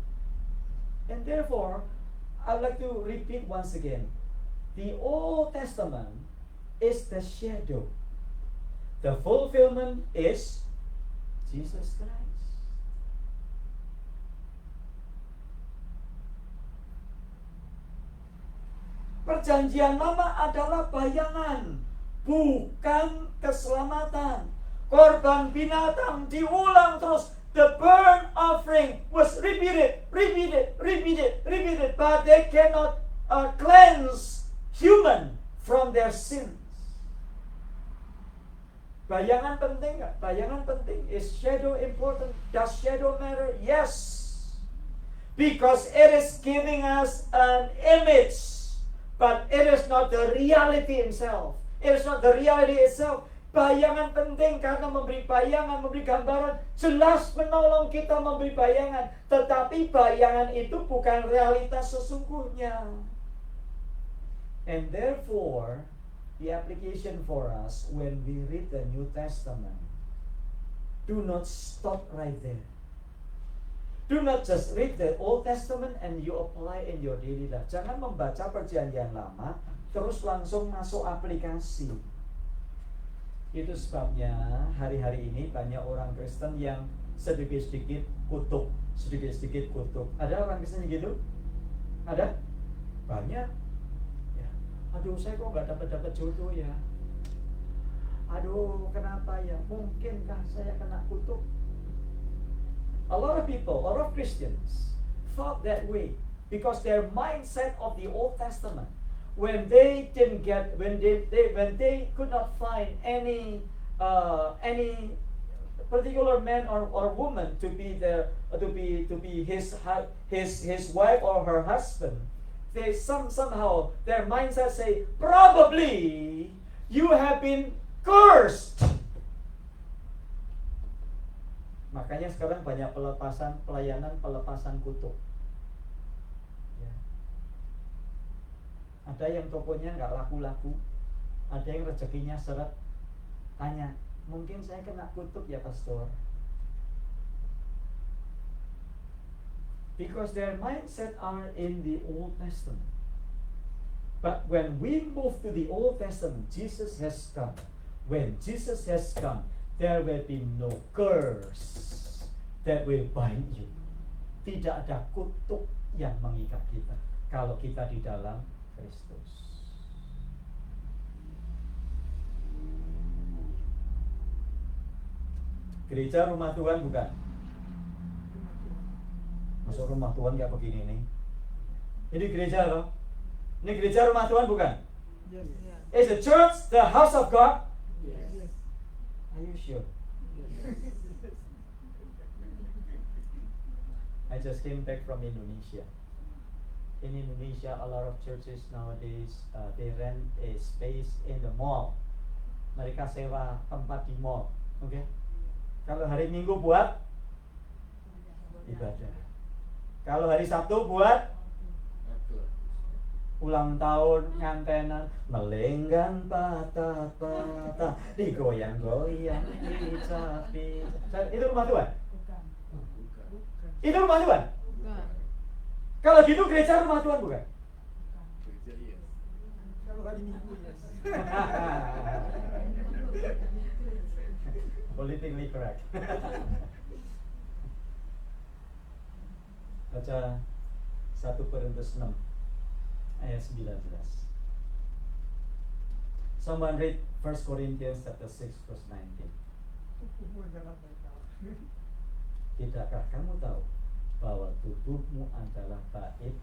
And therefore, I'd like to repeat once again. The Old Testament is the shadow. The fulfillment is Jesus Christ. Perjanjian Lama adalah bayangan, bukan keselamatan. Korban binatang diulang terus. The burnt offering was repeated, but they cannot cleanse human from their sins. Bayangan penting nggak? Bayangan penting. Is shadow important? Does shadow matter? Yes. Because it is giving us an image, but it is not the reality itself. It is not the reality itself. Bayangan penting karena memberi bayangan, memberi gambaran, jelas menolong kita memberi bayangan. Tetapi bayangan itu bukan realitas sesungguhnya. And therefore, the application for us when we read the New Testament, do not stop right there. Do not just read the Old Testament and you apply in your daily life. Jangan membaca perjanjian lama terus langsung masuk aplikasi. Itu sebabnya hari-hari ini banyak orang Kristen yang sedikit-sedikit kutuk. Ada orang Kristen gitu? Ada? Banyak. Ya. Aduh, saya kok nggak dapat jodoh ya? Aduh, kenapa ya? Mungkinkah saya kena kutuk? A lot of people, a lot of Christians thought that way because their mindset of the Old Testament, when they could not find any particular man or woman to be his wife or her husband, they somehow their mindset say probably you have been cursed. Makanya sekarang banyak pelayanan pelepasan kutuk. Ya. Ada yang tokonya nggak laku-laku, ada yang rezekinya seret. Tanya, mungkin saya kena kutuk ya pastor? Because their mindset are in the Old Testament. But when we move to the Old Testament, Jesus has come. When Jesus has come, there will be no curse that will bind you. Tidak ada kutuk yang mengikat kita kalau kita di dalam Kristus. Gereja rumah Tuhan bukan? Masuk rumah Tuhan kayak begini nih. Ini gereja loh. Ini gereja rumah Tuhan bukan? Is the church the house of God? Are you sure? I just came back from Indonesia. In Indonesia, a lot of churches nowadays they rent a space in the mall. Mereka sewa tempat di mall, oke? Kalau hari Minggu buat ibadah. Kalau hari Sabtu buat ulang tahun, ngantenan, melenggang patah-patah, digoyang-goyang, dicapit. Itu rumah Tuhan? Itu rumah Tuhan? Kalau gitu gereja rumah Tuhan bukan? Kalau hari Minggu ya. Politically correct. Baca 1 Korintus 6 ayat 19. Someone read 1 Corinthians chapter 6 verse 19. Tidakkah kamu tahu bahwa tubuhmu adalah bait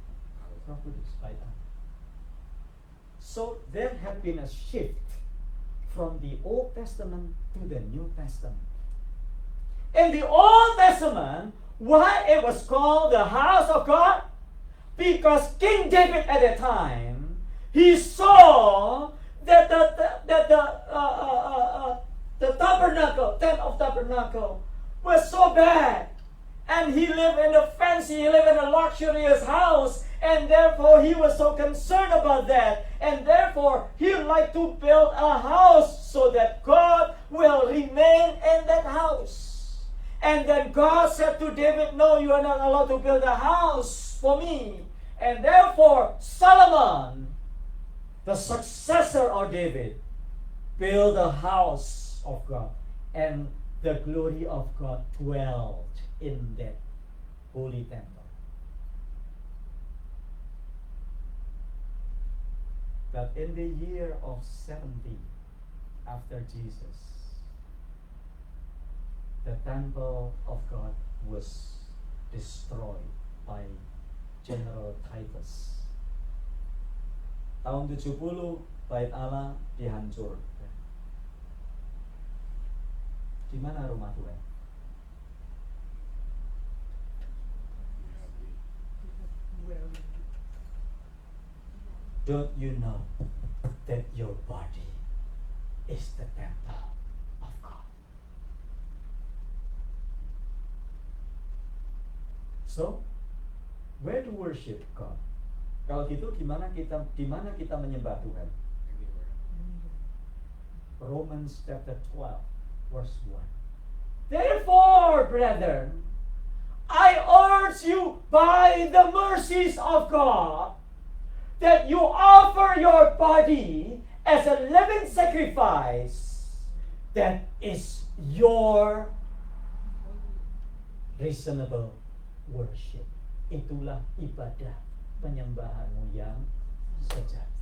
Roh Kudus, bait Allah? So there had been a shift from the Old Testament to the New Testament. In the Old Testament, why it was called the house of God? Because King David at that time, he saw that the tabernacle, tent of tabernacle, was so bad. And he lived in a fancy, he lived in a luxurious house. And therefore he was so concerned about that. And therefore he would like to build a house so that God will remain in that house. And then God said to David, no, you are not allowed to build a house for me. And therefore Solomon, the successor of David, built a house of God. And the glory of God dwelled in that holy temple. But in the year of 70 after Jesus, the temple of God was destroyed by General Titus. Tahun 70 bait Allah dihancurkan. Di mana rumah Tuhan? Don't you know that your body is the temple of God? So, where to worship God? Kalau gitu di mana kita menyembah Tuhan? Romans chapter 12 verse 1. Therefore, brethren, I urge you by the mercies of God that you offer your body as a living sacrifice, that is your reasonable worship. Itulah ibadah penyembahanmu yang sejati.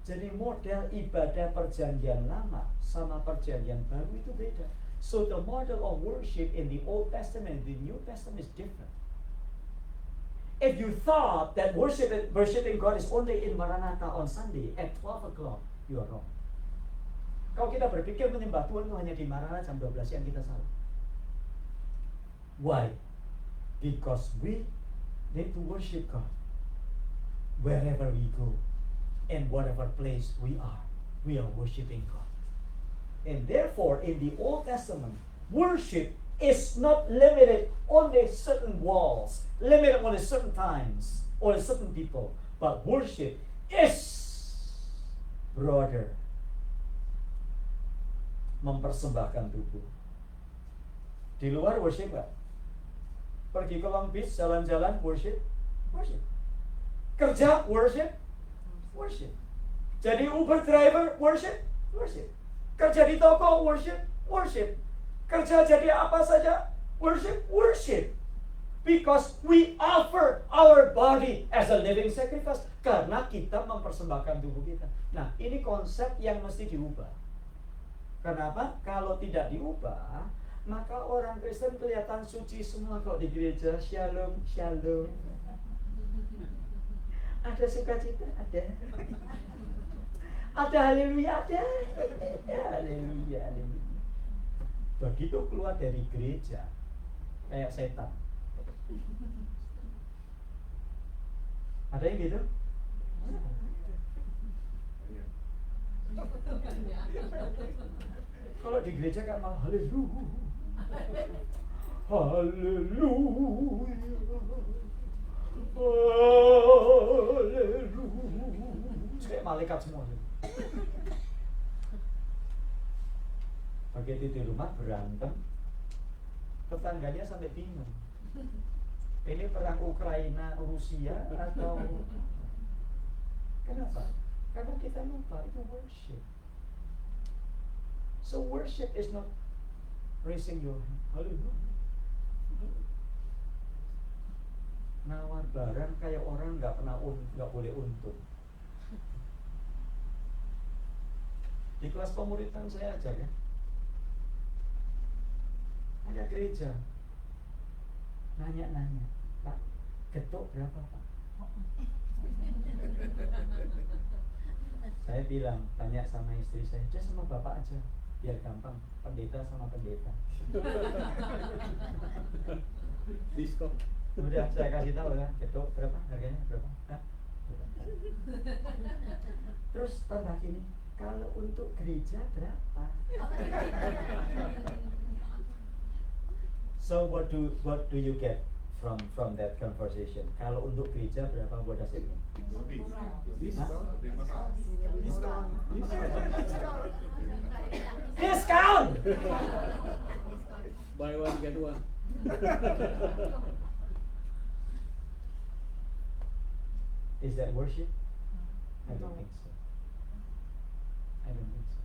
Jadi model ibadah perjanjian lama sama perjanjian baru itu beda. So the model of worship in the Old Testament and the New Testament is different. If you thought that worshiping God is only in Maranatha on Sunday at 12 o'clock, you are wrong. Kalau kita berpikir menyembah Tuhan itu hanya di Maranatha jam 12 siang, kita salah. Why? Because we need to worship God wherever we go, in whatever place we are worshiping God. And therefore, in the Old Testament, worship is not limited only certain walls, limited only certain times, or certain people. But worship is broader. Mempersembahkan tubuh. Di luar worship gak? Pergi ke Long Beach, jalan-jalan, worship. Worship. Kerja, worship. Worship. Jadi Uber driver, worship. Worship. Kerja di toko, worship. Worship. Kerja jadi apa saja, worship, worship. Because we offer our body as a living sacrifice. Karena kita mempersembahkan tubuh kita. Nah, ini konsep yang mesti diubah. Kenapa? Kalau tidak diubah, maka orang Kristen kelihatan suci semua kok di gereja. Shalom, shalom. Ada sukacita? Ada. Ada haleluya, ada. Haleluya, haleluya. Begitu keluar dari gereja, kayak setan. Ada yang gitu? Kalau di gereja kan malah haleluya. Haleluya. Haleluya. Kayak malaikat semua. Begitu di rumah berantem, tetangganya sampai bingung. Ini perang Ukraina, Rusia atau kenapa? Karena kita lupa itu worship. So worship is not raising your hand. Haleluya. Nawar barang kayak orang nggak boleh untung. Di kelas pemuritan saya aja kan, ada gereja nanya-nanya, Pak, getuk berapa Pak? Saya bilang, tanya sama istri saya, udah sama bapak aja, biar gampang, pendeta sama pendeta. Diskon. Udah saya kasih tahu ya, getuk berapa, harganya berapa? Hah? Terus tambah gini, kalau untuk gereja berapa? So what do you get from that conversation? Kalau untuk gereja berapa? What does it mean? Discount. Buy one get one. Is that worship? I don't think so. I don't think so.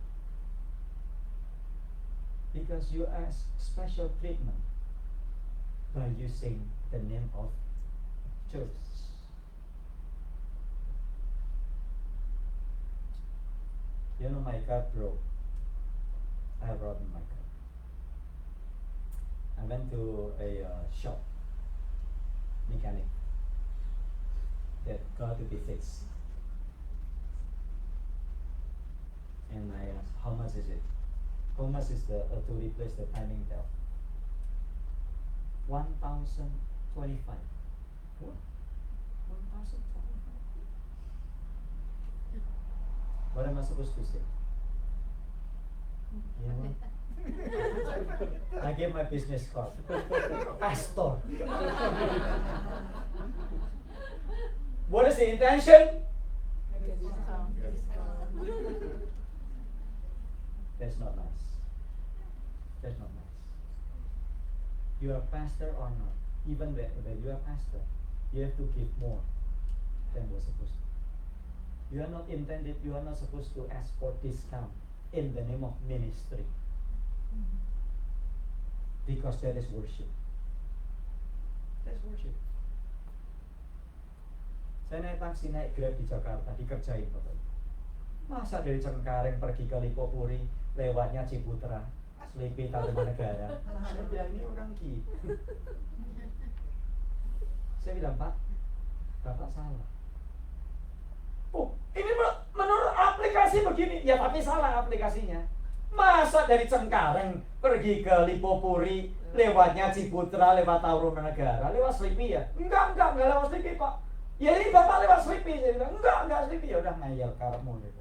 Because you ask special treatment by using the name of church. You know, my car broke. I have a problem in my car. I went to a shop, mechanic, that got to be fixed. And I asked, how much is it? How much is to replace the timing belt? 1,025. What? 1,025. What am I supposed to say? You know? I gave my business card. Pastor. What is the intention? That's not nice. That's not nice. You are pastor or not, even when you are pastor, you have to give more than what's supposed to. You are not supposed to ask for discount in the name of ministry. Because that is worship. That's worship. Saya naik taksi, naik Grab di Jakarta, dikerjain Bapak. Masa dari Cengkareng pergi ke Lipopuri, lewatnya Ciputra, Selipi, Tarumanegara. Saya bilang, ini orang gitu. Saya bilang, Pak, Bapak salah. Oh, ini menurut aplikasi begini. Ya, tapi salah aplikasinya. Masa dari Cengkareng pergi ke Lipopuri, lewatnya Ciputra, lewat Tarumanegara, lewat Selipi ya? Enggak lewat Selipi, Pak. Ya ini Bapak lewat Selipi. Saya bilang, enggak Selipi. Ya udah ngayal karepmu gitu.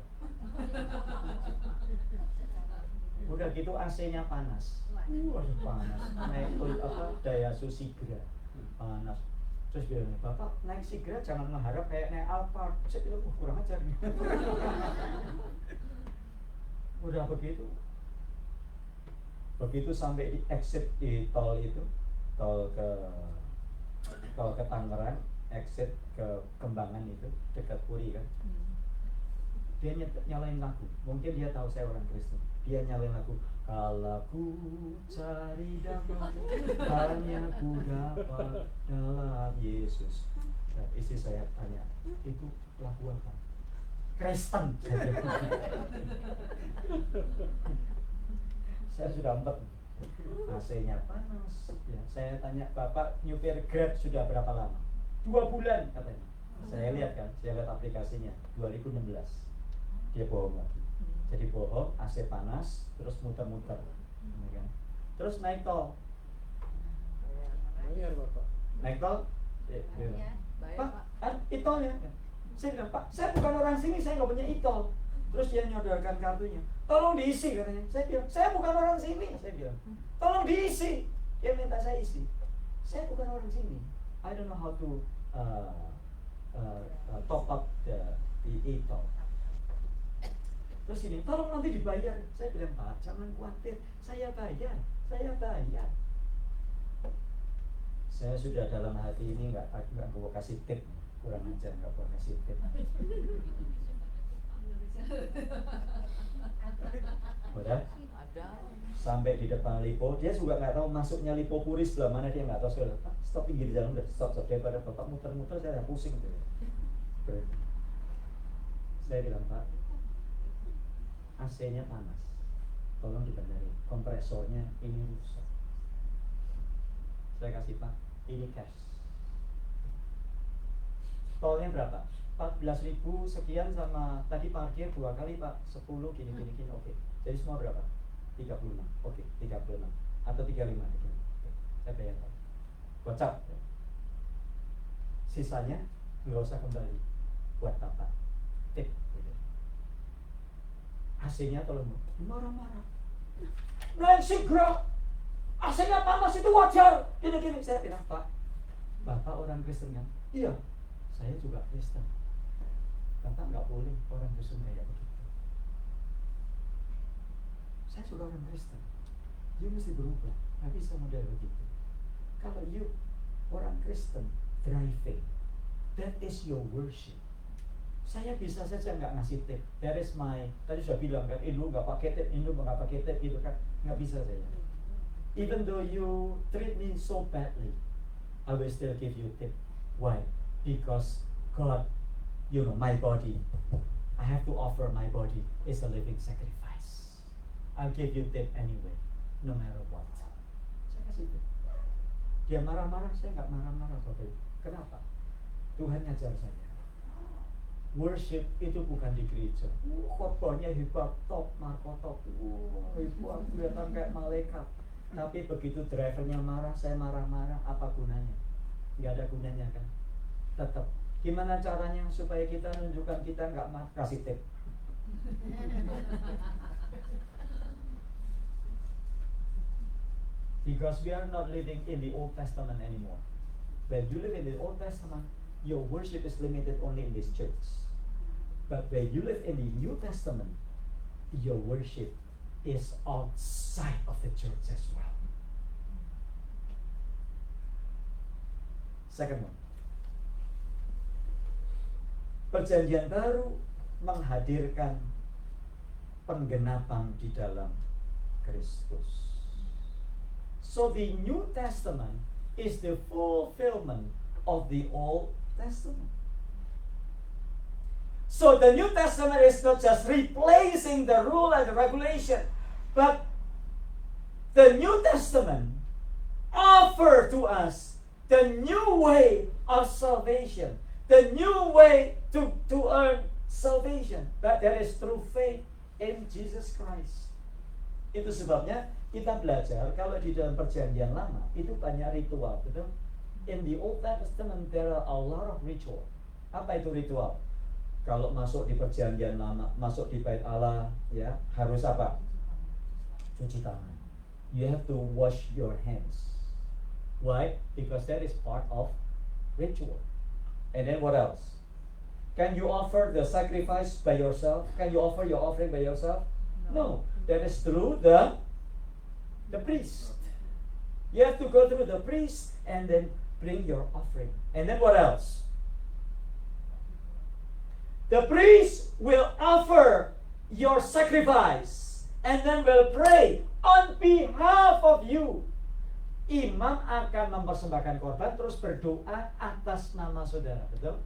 Udah gitu AC-nya panas. Waduh panas. Naik Daihatsu Sigra. Panas. Terus bilang, Bapak naik Sigra jangan mengharap kayak naik Alphard. Saya bilang, kurang ajar nih. Udah begitu sampai di exit di tol itu, tol ke Tangerang, exit ke Kembangan itu dekat Puri kan. Dia nyalain lagu, mungkin dia tahu saya orang Kristen. Dia nyalain lagu, kalau ku cari damai hanya ku dapat dalam Yesus. Nah, istri saya tanya, itu lagu apa? Kristen. Saya sudah empet, AC-nya panas ya. Saya tanya, Bapak nyupir Grab sudah berapa lama? 2 bulan katanya. Saya lihat aplikasinya 2016. dia bohong lagi. Jadi bohong, AC panas, terus muter-muter, ya kan? Terus naik tol, Bayar Bapak. naik tol, Pak, e-tolnya. Saya bilang, Pak, saya bukan orang sini, saya nggak punya e-tol. Terus dia nyodorkan kartunya, tolong diisi katanya. Saya bilang, saya bukan orang sini. Saya bilang, tolong diisi. Dia minta saya isi. Saya bukan orang sini. I don't know how to top up the e-tol. Terus ini, tolong nanti dibayar. Saya bilang, Pak, jangan khawatir, saya bayar. Saya sudah dalam hati ini nggak gua kasih tip, kurang ajar, nggak gua kasih tip. Udah sampai di depan Lipo, dia juga nggak tahu masuknya Lipo Puri sebelah mana, dia nggak tahu. Sudah, Pak, stop pinggir jalan, udah stop daripada Bapak muter-muter saya pusing tuh. Saya bilang, Pak, AC-nya panas, tolong dibenerin, kompresornya ini rusak. Saya kasih, Pak, ini cash. Tolnya berapa? 14.000 sekian, sama tadi parkir 2 kali, Pak, 10 gini, oke. Jadi semua berapa? 36, oke, 36 atau 35, oke. Saya bayar, Pak. Gocap. Sisanya nggak usah kembali buat Bapak. Tip. AC-nya tolong marah-marah. Naik segera. AC-nya panas itu wajar. Gini. Saya bilang, Pak, Bapak orang Kristen kan? Iya, saya juga Kristen. Bapak nggak boleh orang Kristen kayak begitu. Saya juga orang Kristen. You mesti berubah. Nggak bisa model begitu. Kalau you orang Kristen driving, that is your worship. Saya bisa saja nggak ngasih tip. That is my, tadi sudah bilang kan, Indo nggak pakai tip, gitu kan, nggak bisa saya. Even though you treat me so badly, I will still give you tip. Why? Because God, you know, my body, I have to offer my body is a living sacrifice. I'll give you tip anyway, no matter what. Saya kasih tip. Dia marah-marah, saya nggak marah-marah, Bapak Ibu. Kenapa? Tuhan ngajar saya. Worship itu bukan di gereja. Khotbahnya hebat, top, markotop. Hebat, kelihatan kayak malaikat. Tapi begitu drivernya marah, saya marah-marah, apa gunanya? Nggak ada gunanya kan? Tetap. Gimana caranya supaya kita menunjukkan kita nggak kasih tip? Because we are not living in the Old Testament anymore. When you live in the Old Testament, your worship is limited only in this church. But when you live in the New Testament, your worship is outside of the church as well. Second one. Perjanjian baru menghadirkan penggenapan di dalam Kristus. So the New Testament is the fulfillment of the Old Testament. So the New Testament is not just replacing the rule and the regulation, but the New Testament offers to us the new way of salvation, the new way to earn salvation. But that is through faith in Jesus Christ. Itu sebabnya kita belajar kalau di dalam perjanjian lama itu banyak ritual, betul? In the Old Testament there are a lot of ritual. Apa itu ritual? Kalau masuk di perjanjian lama, masuk di bait Allah, ya harus apa? Cuci tangan. You have to wash your hands. Why? Because that is part of ritual. And then what else? Can you offer the sacrifice by yourself? Can you offer your offering by yourself? No. That is through the priest. You have to go through the priest and then bring your offering. And then what else? The priest will offer your sacrifice and then will pray on behalf of you. Imam akan mempersembahkan korban terus berdoa atas nama saudara, betul?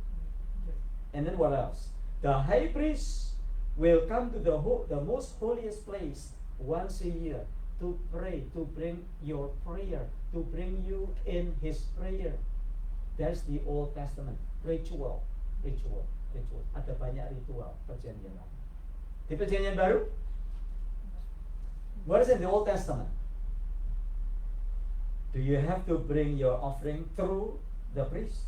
And then what else? The high priest will come to the most holiest place once a year to pray, to bring your prayer, to bring you in his prayer. That's the Old Testament ritual. Ada banyak ritual perjanjian lama. Di perjanjian baru, what is in the Old Testament? Do you have to bring your offering through the priest?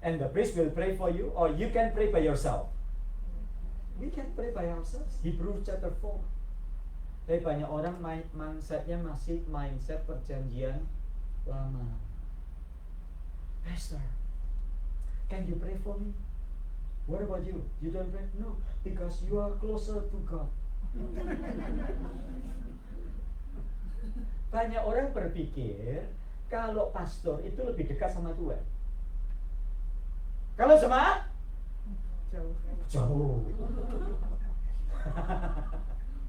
And the priest will pray for you, or you can pray by yourself. We can pray by ourselves. Hebrews chapter 4. Tapi banyak orang mindsetnya masih mindset perjanjian lama. Pastor, can you pray for me? What about you? You don't pray? No, because you are closer to God. Banyak orang berpikir kalau pastor itu lebih dekat sama Tuhan. Kalau jemaat jauh.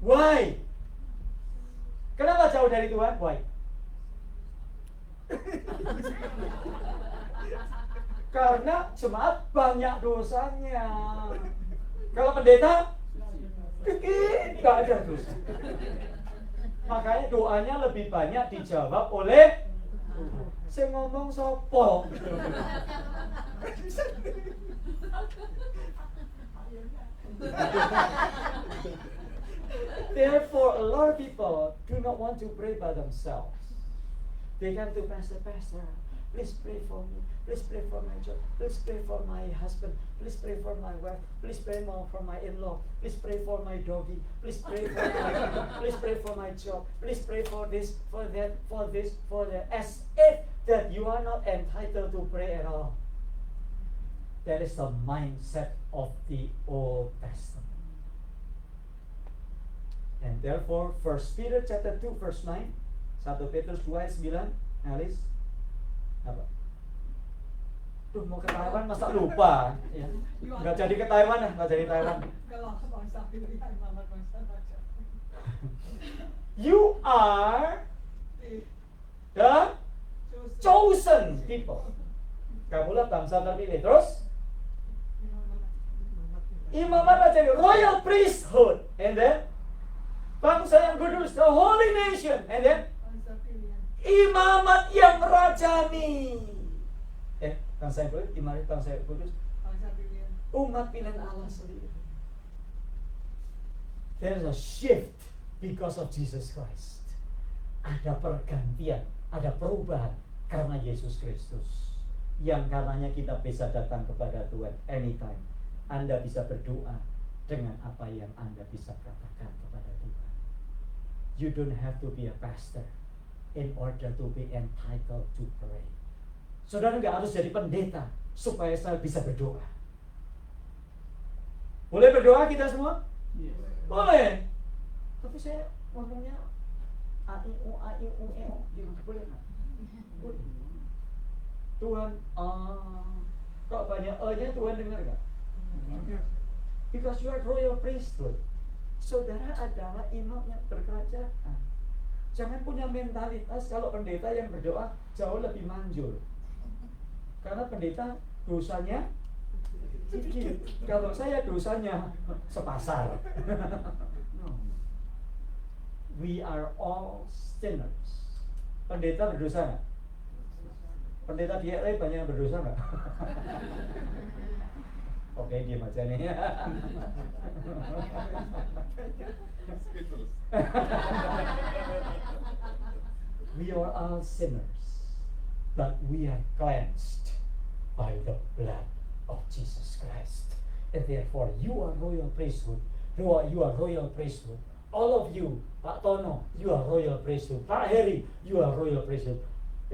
Why? Kenapa jauh dari Tuhan? Why? Karena jemaat banyak dosanya. Kalau pendeta dikit, gak ada dosa. Makanya doanya lebih banyak dijawab oleh saya ngomong sopo. Therefore, a lot of people do not want to pray by themselves. They come to pastor, please pray for me. Please pray for my job. Please pray for my husband. Please pray for my wife. Please pray for my in-law. Please pray for my doggy. Please pray for my please pray for my job. Please pray for this, for that, for this, for that. As if that you are not entitled to pray at all. That is the mindset of the Old Testament. And therefore, 1 Peter chapter 2 verse 9, 1 Petrus 2 ayat 9, Alice, apa? Tuh mau ke Taiwan masa lupa ya. Nggak jadi ke Taiwan ya, nggak jadi Taiwan. You are the chosen people. Kamulah bangsa terpilih. Terus imamat raja, royal priesthood, and then bangsa yang kudus, the holy nation, and then imamat yang rajani. Bangsa yang kudus, imamat bangsa yang kudus, umat pilihan Allah sendiri. There is a shift because of Jesus Christ. Ada pergantian, ada perubahan karena Yesus Kristus. Yang karenanya kita bisa datang kepada Tuhan anytime. Anda bisa berdoa dengan apa yang Anda bisa katakan kepada Tuhan. You don't have to be a pastor in order to be entitled to pray. Saudara nggak harus jadi pendeta supaya saya bisa berdoa. Boleh berdoa kita semua? Yes. Boleh. Tapi saya ngomongnya A-I-U, gimana? Boleh nggak? Tuhan, kok banyak E-nya Tuhan dengar nggak? Because you are royal priesthood. Saudara adalah imam yang berkerajaan. Jangan punya mentalitas kalau pendeta yang berdoa jauh lebih manjur. Karena pendeta dosanya sedikit. Kalau saya dosanya sepasar. No. We are all sinners. Pendeta berdosa nggak? Pendeta di LA banyak yang berdosa nggak? Oke, diam aja nih. We are all sinners, but we are cleansed by the blood of Jesus Christ. And therefore, you are royal priesthood. You are royal priesthood. All of you, Pak Tono, you are royal priesthood. Pak Heri, you are royal priesthood.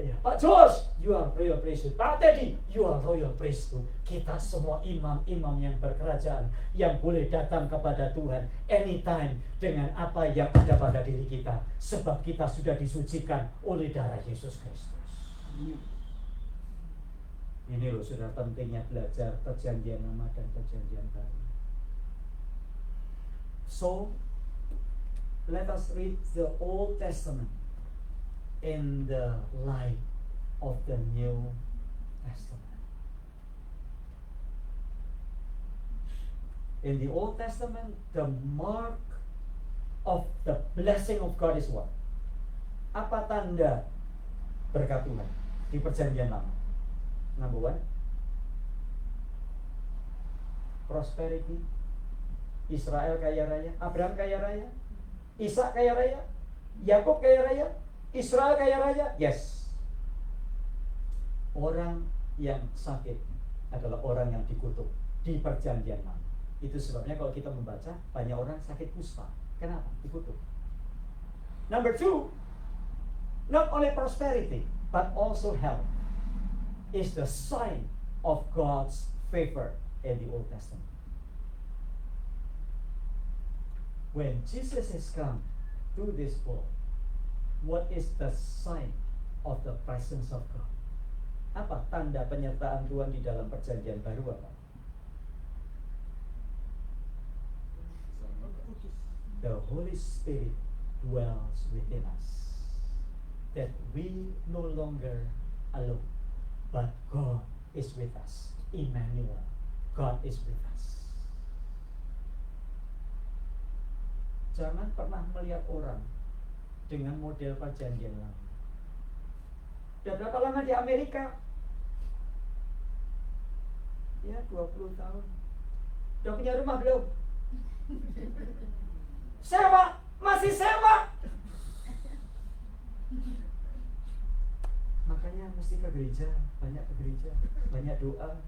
Pak George, you are royal priesthood. Pak Teddy, you are royal priesthood. Kita semua imam-imam yang berkerajaan, yang boleh datang kepada Tuhan anytime dengan apa yang ada pada diri kita, sebab kita sudah disucikan oleh darah Yesus Kristus. Ini loh sudah pentingnya belajar perjanjian lama dan perjanjian baru. So, let us read the Old Testament in the light of the New Testament. In the Old Testament, the mark of the blessing of God is what? Apa tanda berkat Tuhan di perjanjian lama? Number one, prosperity, Israel kaya raya, Abraham kaya raya, Ishak kaya raya, Yakub kaya raya, Israel kaya raya. Yes. Orang yang sakit adalah orang yang dikutuk di perjanjian lama. Itu sebabnya kalau kita membaca, banyak orang sakit kusta. Kenapa? Dikutuk. Number 2, not only prosperity but also health is the sign of God's favor in the Old Testament. When Jesus has come to this world, what is the sign of the presence of God? Apa tanda penyertaan Tuhan di dalam perjanjian baru apa? The Holy Spirit dwells within us. That we no longer alone, but God is with us. Emmanuel, God is with us. Jangan pernah melihat orang dengan model perjanjian lama. Udah berapa lama di Amerika? Ya 20 tahun. Udah punya rumah belum? Sewa, masih sewa. Makanya mesti ke gereja, banyak ke gereja, banyak doa.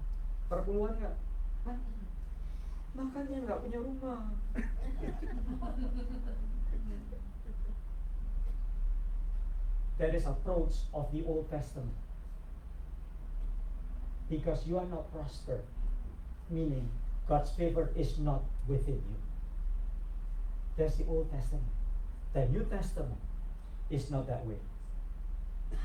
Perpuluhan nggak? Hah? Makanya nggak punya rumah. That is approach of the Old Testament. Because you are not prospered, meaning God's favor is not within you. That's the Old Testament. The New Testament is not that way.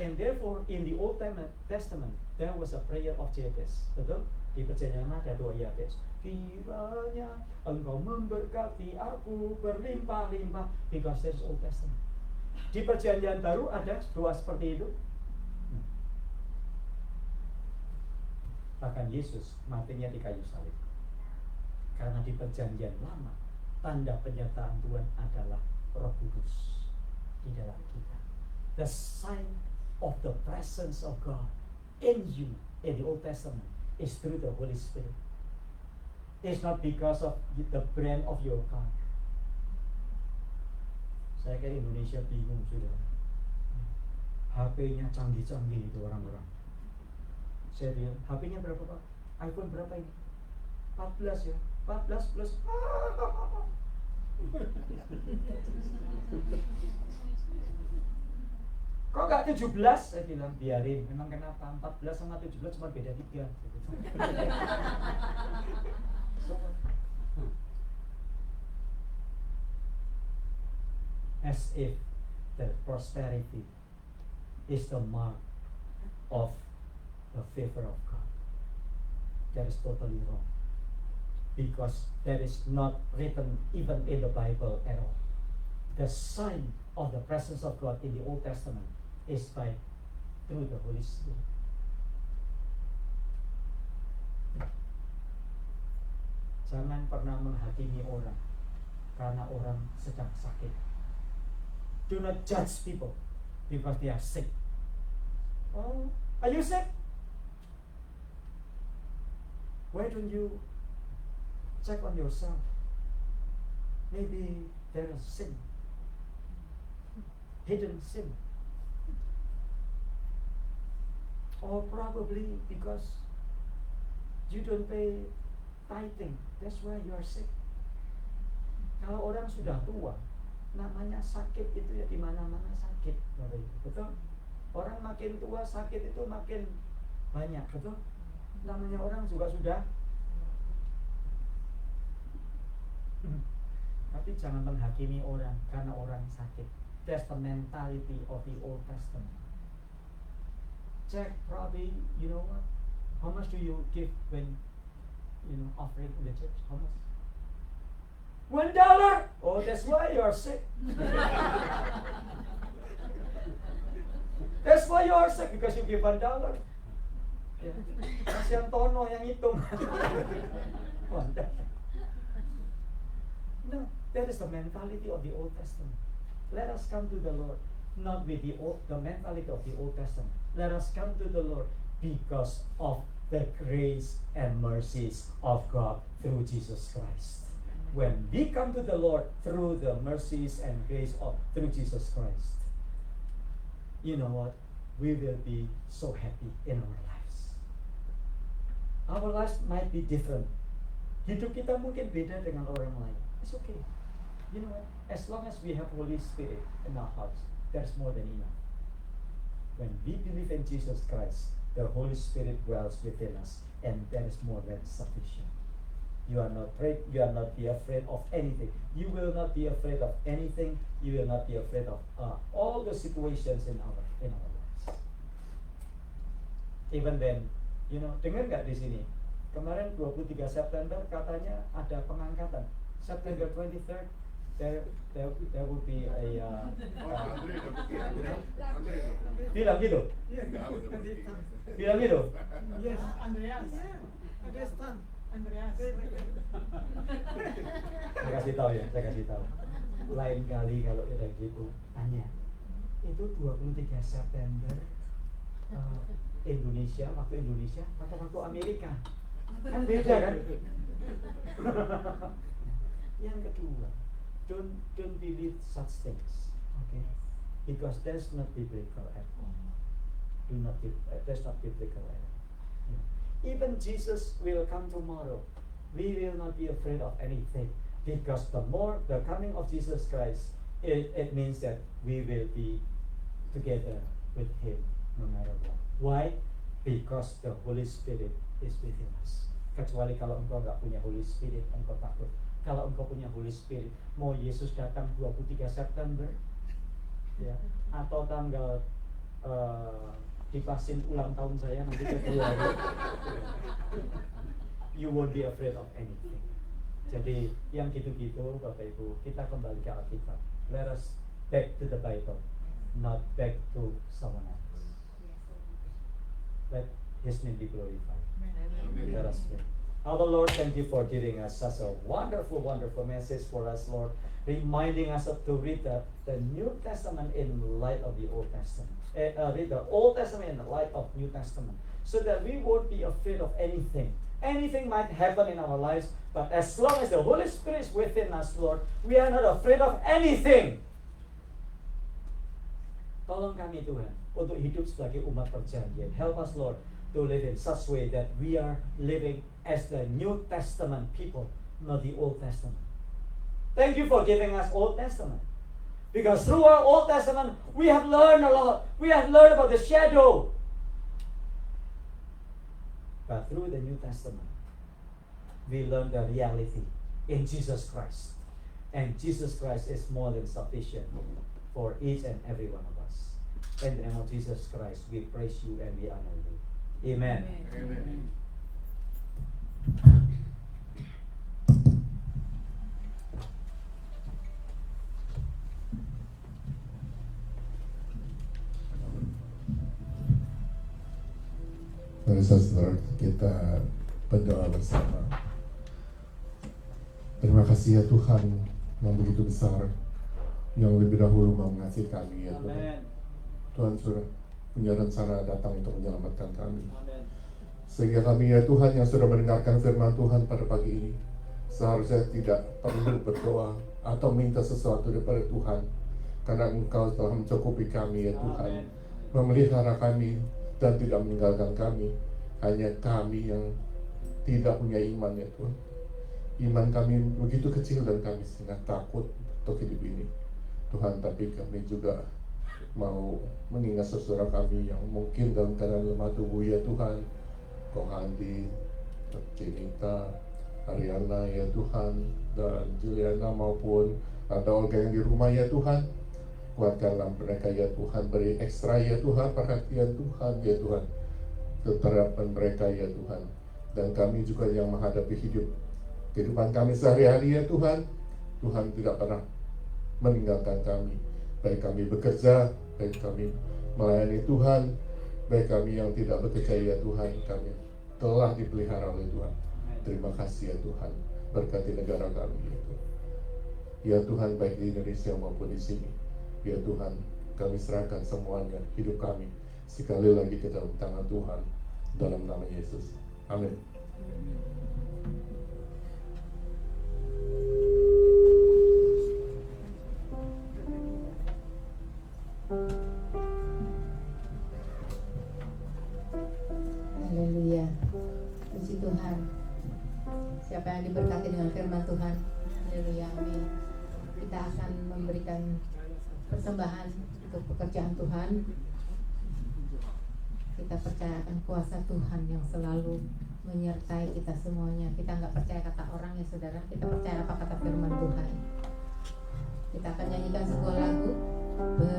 And therefore, in the Old Testament, there was a prayer of Jabez. Betul? Di perjanjian lama ada doa Jabez. Kiranya Engkau memberkati aku berlimpah-limpah. Because there's Old Testament. Di perjanjian baru ada doa seperti itu. Bahkan Yesus matinya di kayu salib. Karena di perjanjian lama, tanda penyertaan Tuhan adalah Roh Kudus di dalam kita. The sign of the presence of God in you in the Old Testament is through the Holy Spirit. It's not because of the brand of your car. Saya kira Indonesia bingung sudah. HP-nya canggih-canggih itu orang-orang. Saya bilang, HP-nya berapa Pak? iPhone berapa ini? 14 ya. 14 plus. Kok nggak 17? Saya bilang biarin. Memang kenapa? 14 sama 17 cuma beda 3. As if the prosperity is the mark of the favor of God. That is totally wrong. Because that is not written even in the Bible at all. The sign of the presence of God in the Old Testament is through the Holy Spirit. Jangan pernah menghakimi orang karena orang sedang sakit. Do not judge people because they are sick. Oh, are you sick? Why don't you check on yourself? Maybe there is sin, hidden sin. Or probably because you don't pay tithing, that's why you are sick. Kalau orang sudah tua, namanya sakit itu ya di mana-mana sakit, betul? Orang makin tua sakit itu makin banyak, betul? Namanya orang juga sudah. Tapi jangan menghakimi orang karena orang sakit. That's the mentality of the Old Testament. Check probably, you know what? How much do you give when offering in the church? How much? $1. Oh, that's why you are sick. That's why you are sick because you give $1. Ya. Kasihan Tono yang hitung. No, that is the mentality of the Old Testament. Let us come to the Lord, not with the mentality of the Old Testament. Let us come to the Lord because of the grace and mercies of God through Jesus Christ. When we come to the Lord through the mercies and grace of through Jesus Christ, you know what? We will be so happy in our lives. Our lives might be different. Hidup kita mungkin beda dengan orang lain. It's okay. You know what? As long as we have Holy Spirit in our hearts, there's more than enough. When we believe in Jesus Christ, the Holy Spirit dwells within us, and that is more than sufficient. You are not afraid. You are not be afraid of anything. You will not be afraid of anything. You will not be afraid of all the situations in our lives. Even then, you know, dengar nggak di sini? Kemarin 23 September katanya ada pengangkatan. September 23rd, there will be a bilang gitu? Bilang gitu? Yes, Andreas. Andreas. Saya kasih tahu ya, saya kasih tahu. Lain kali kalau ada gitu, tanya. Itu 23 September Indonesia, waktu Indonesia, atau waktu Amerika? Kan beda kan? Yang kedua, don't believe such things, okay? Because that's not biblical at all. That's not biblical at all. Even Jesus will come tomorrow. We will not be afraid of anything, because the coming of Jesus Christ, it means that we will be together with Him no matter what. Why? Because the Holy Spirit is within us. Kecuali kalau engkau nggak punya Holy Spirit, engkau takut. Kalau engkau punya Holy Spirit, mau Yesus datang 23 September, ya, atau tanggal dipasin ulang tahun saya nanti kedua, you won't be afraid of anything. Jadi yang gitu-gitu, Bapak Ibu, kita kembali ke Alkitab. Let us back to the Bible, not back to someone else. Let His name be glorified. Let us pray. Our Lord, thank you for giving us such a wonderful, wonderful message for us, Lord, reminding us to read the New Testament in light of the Old Testament. Read the Old Testament in the light of New Testament, so that we won't be afraid of anything. Anything might happen in our lives, but as long as the Holy Spirit is within us, Lord, we are not afraid of anything. Tolong kami Tuhan untuk hidup sebagai umat perjanjian. Help us, Lord, to live in such way that we are living as the New Testament people, not the Old Testament. Thank you for giving us Old Testament, because through our Old Testament we have learned a lot. We have learned about the shadow, but through the New Testament we learn the reality in Jesus Christ, and Jesus Christ is more than sufficient for each and every one of us. In the name of Jesus Christ, we praise you and we honor you. Amen. Amen. Mari saudara kita berdoa bersama. Terima kasih ya Tuhan yang begitu besar, yang lebih dahulu mau mengasihi kami ya Tuhan. Amen. Tuhan sudah punya rencana datang untuk menyelamatkan kami. Amen. Sehingga kami ya Tuhan yang sudah mendengarkan firman Tuhan pada pagi ini, seharusnya tidak perlu berdoa atau minta sesuatu daripada Tuhan, karena Engkau telah mencukupi kami ya Tuhan, memelihara kami dan tidak meninggalkan kami. Hanya kami yang tidak punya iman ya Tuhan. Iman kami begitu kecil dan kami sangat takut untuk hidup ini Tuhan. Tapi kami juga mau mengingat saudara kami yang mungkin dalam keadaan lemah tubuh ya Tuhan, Kohandi, Cinita, Ariana ya Tuhan, dan Juliana maupun ada Olga yang di rumah ya Tuhan. Kuatkanlah mereka ya Tuhan, beri ekstra ya Tuhan, perhatian Tuhan ya Tuhan terhadap mereka ya Tuhan. Dan kami juga yang menghadapi kehidupan kami sehari-hari ya Tuhan, Tuhan tidak pernah meninggalkan kami. Baik kami bekerja, baik kami melayani Tuhan, baik kami yang tidak bekerja ya Tuhan, kami telah dipelihara oleh Tuhan. Terima kasih ya Tuhan, berkati negara kami ya Tuhan. Ya Tuhan, baik di Indonesia maupun di sini, ya Tuhan, kami serahkan semuanya hidup kami sekali lagi ke dalam tangan Tuhan, dalam nama Yesus. Amin. Tuhan. Siapa yang diberkati dengan firman Tuhan? Haleluya, amin. Kita akan memberikan persembahan untuk pekerjaan Tuhan. Kita percayakan kuasa Tuhan yang selalu menyertai kita semuanya. Kita nggak percaya kata orang ya saudara, kita percaya apa kata firman Tuhan. Kita akan nyanyikan sebuah lagu.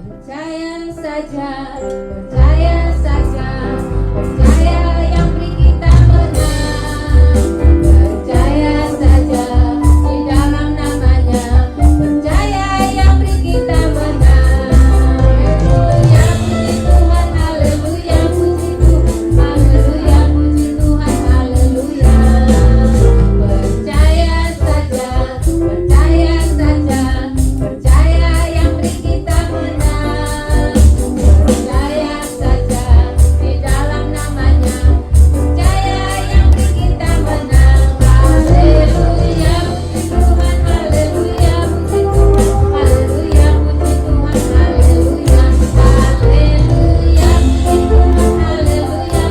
Percaya saja, percaya saja, percaya yang beri kita menang. Percaya saja di dalam namanya, percaya yang beri kita menang. Haleluya, puji Tuhan, haleluya, puji Tuhan, haleluya, puji Tuhan, haleluya. Percaya saja, percaya saja, percaya yang beri kita menang. Percaya saja di dalam namanya, percaya yang beri kita menang. Haleluya, puji Tuhan, haleluya, puji Tuhan, haleluya, puji Tuhan, haleluya, haleluya, puji Tuhan, haleluya, puji Tuhan, haleluya, puji Tuhan,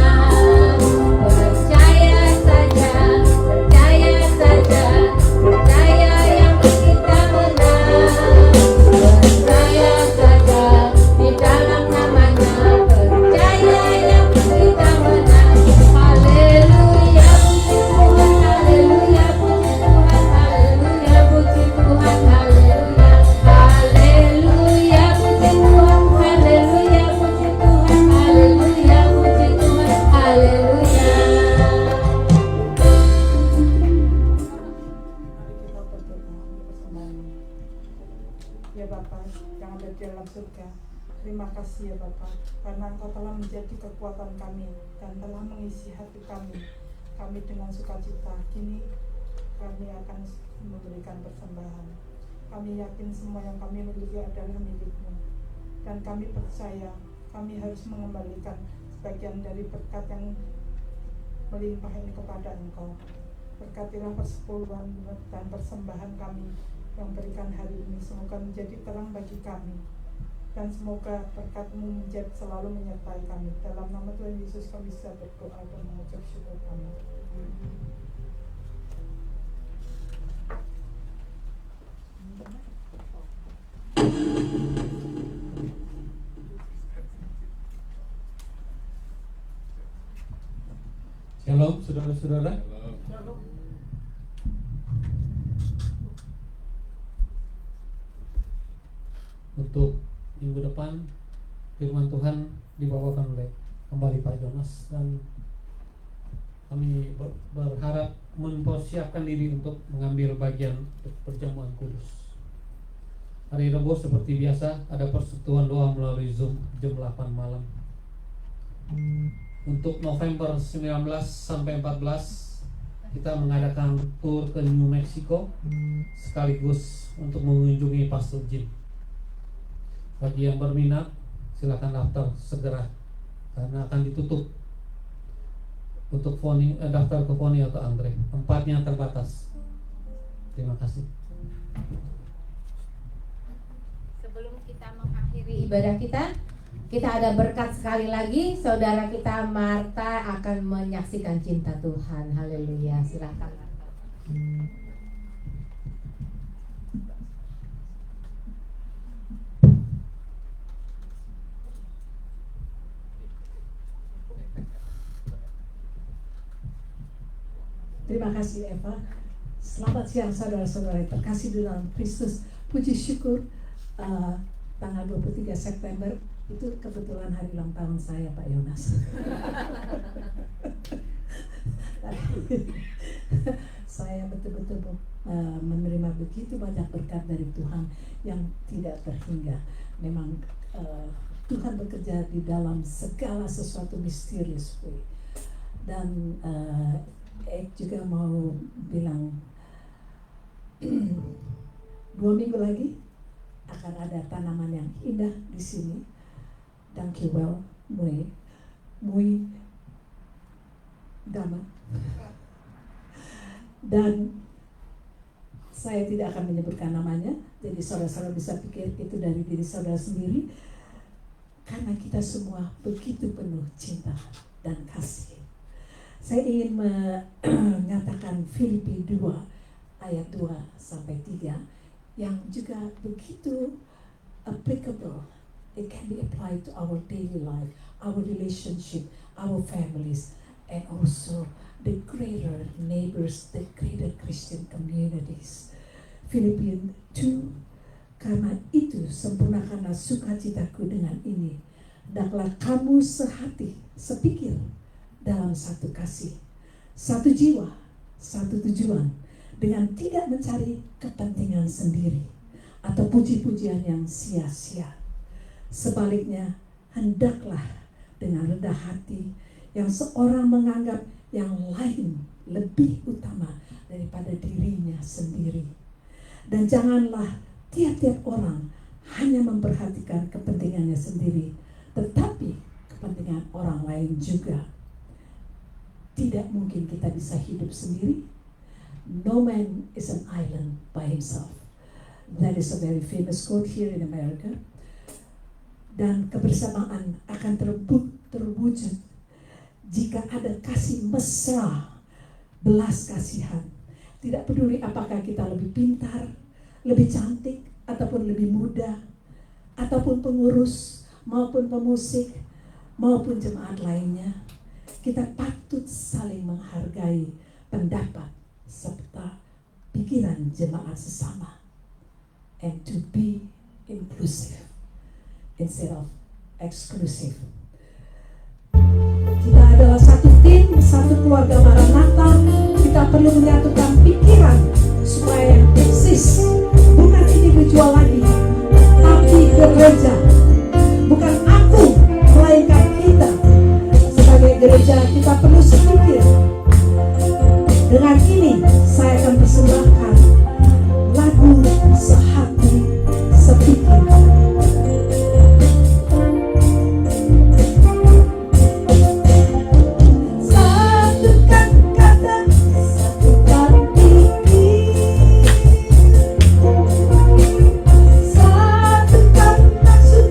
haleluya. Percaya saja, percaya saja, percaya yang beri kita menang. Percaya saja di dalam namanya, percaya yang beri kita menang. Haleluya, puji Tuhan, haleluya, puji Tuhan, haleluya, puji Tuhan, haleluya, haleluya, puji Tuhan, haleluya, puji Tuhan, haleluya, puji Tuhan, haleluya. Kita berdoa bersamanya. Ya Bapa yang ada di dalam surga, terima kasih ya Bapa, karena Engkau telah menjadi kekuatan kami dan telah mengisi hati kami. Kami dengan sukacita kini kami akan memberikan persembahan. Kami yakin semua yang kami miliki adalah milik-Mu, dan kami percaya kami harus mengembalikan sebagian dari berkat yang melimpah ini kepada Engkau. Berkatilah persepuluhan dan persembahan kami yang berikan hari ini, semoga menjadi terang bagi kami, dan semoga berkat-Mu menjadi selalu menyertai kami. Dalam nama Tuhan Yesus kami bisa berdoa dan mengucap syukur kami. Shalom saudara-saudara. Untuk minggu depan firman Tuhan dibawakan oleh kembali Pak Jonas, dan kami berharap mempersiapkan diri untuk mengambil bagian untuk perjamuan kudus. Hari Rabu seperti biasa ada persekutuan doa melalui Zoom jam 8 malam. Untuk November 19 sampai 14 kita mengadakan tour ke New Mexico sekaligus untuk mengunjungi Pastor Jim. Bagi yang berminat silakan daftar segera karena akan ditutup untuk Foni, daftar ke Foni atau Andre. Tempatnya terbatas. Terima kasih. Sebelum kita mengakhiri ibadah kita ada berkat sekali lagi. Saudara kita Marta akan menyaksikan cinta Tuhan. Haleluya, silakan. Terima kasih Eva. Selamat siang saudara-saudara terkasih di dalam Kristus. Puji syukur tanggal 23 September itu kebetulan hari ulang tahun saya Pak Yonas. Saya betul-betul menerima begitu banyak berkat dari Tuhan yang tidak terhingga. Memang Tuhan bekerja di dalam segala sesuatu misterius. Dan juga mau bilang 2 minggu lagi akan ada tanaman yang indah di sini. Dankjewel, muy dama. Dan saya tidak akan menyebutkan namanya, jadi saudara-saudara bisa pikir itu dari diri saudara sendiri. karena kita semua begitu penuh cinta dan kasih. Saya ingin mengatakan Filipi 2 ayat 2 sampai 3 yang juga begitu applicable. It can be applied to our daily life, our relationship, our families, and also the greater neighbors, the greater Christian communities. Filipi 2, karena itu sempurnakanlah sukacitaku dengan ini, hendaklah kamu sehati, sepikir, dalam satu kasih, satu jiwa, satu tujuan, dengan tidak mencari kepentingan sendiri atau puji-pujian yang sia-sia. Sebaliknya, hendaklah dengan rendah hati yang seorang menganggap yang lain lebih utama daripada dirinya sendiri. Dan janganlah tiap-tiap orang hanya memperhatikan kepentingannya sendiri, tetapi kepentingan orang lain juga. Tidak mungkin kita bisa hidup sendiri. No man is an island by himself. That is a very famous quote here in America. Dan kebersamaan akan terwujud jika ada kasih mesra, belas kasihan. Tidak peduli apakah kita lebih pintar, lebih cantik, ataupun lebih muda, ataupun pengurus, maupun pemusik, maupun jemaat lainnya. Kita patut saling menghargai pendapat serta pikiran jemaat sesama, and to be inclusive instead of exclusive. Kita adalah satu tim, satu keluarga Maranatha. Kita perlu menyatukan pikiran supaya yang eksis bukan individual lagi, tapi gereja. Bukan aku, melainkan kita. Sebagai gereja kita perlu sepikir. Dengan ini saya akan persembahkan lagu Sehati Sepikir. Satukan kata, satukan pikir, satukan maksud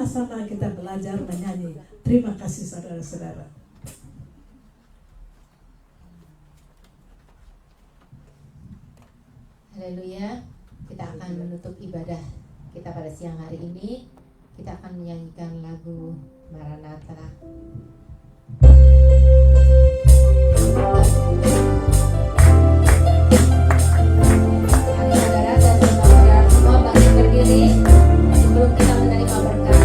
sama-sama kita belajar menyanyi. Terima kasih saudara-saudara. Haleluya. Kita akan menutup ibadah kita pada siang hari ini. Kita akan menyanyikan lagu Maranatha. Mari saudara dan saudara semua bangkit berdiri sebelum kita menerima berkat.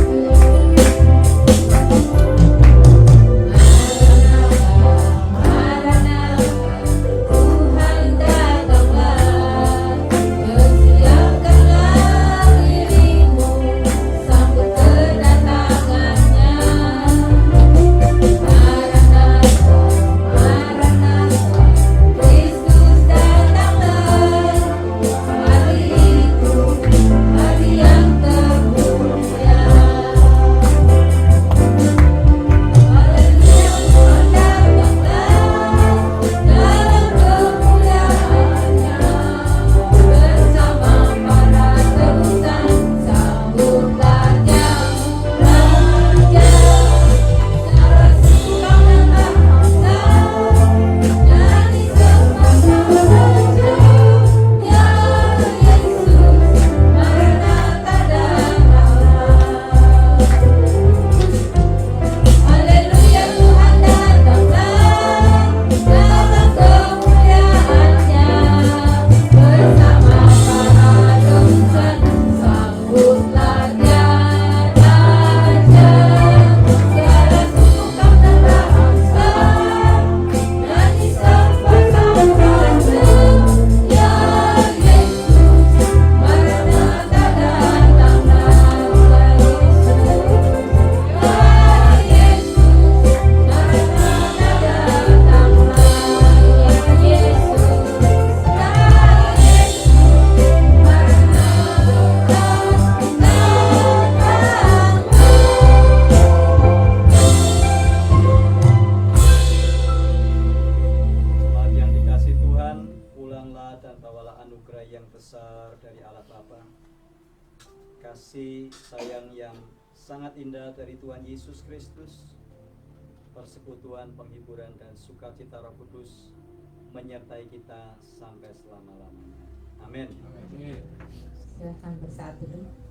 Kasih sayang yang sangat indah dari Tuhan Yesus Kristus, persekutuan, penghiburan, dan sukacita Roh Kudus menyertai kita sampai selama-lamanya. Amin. Silakan bersatu dulu.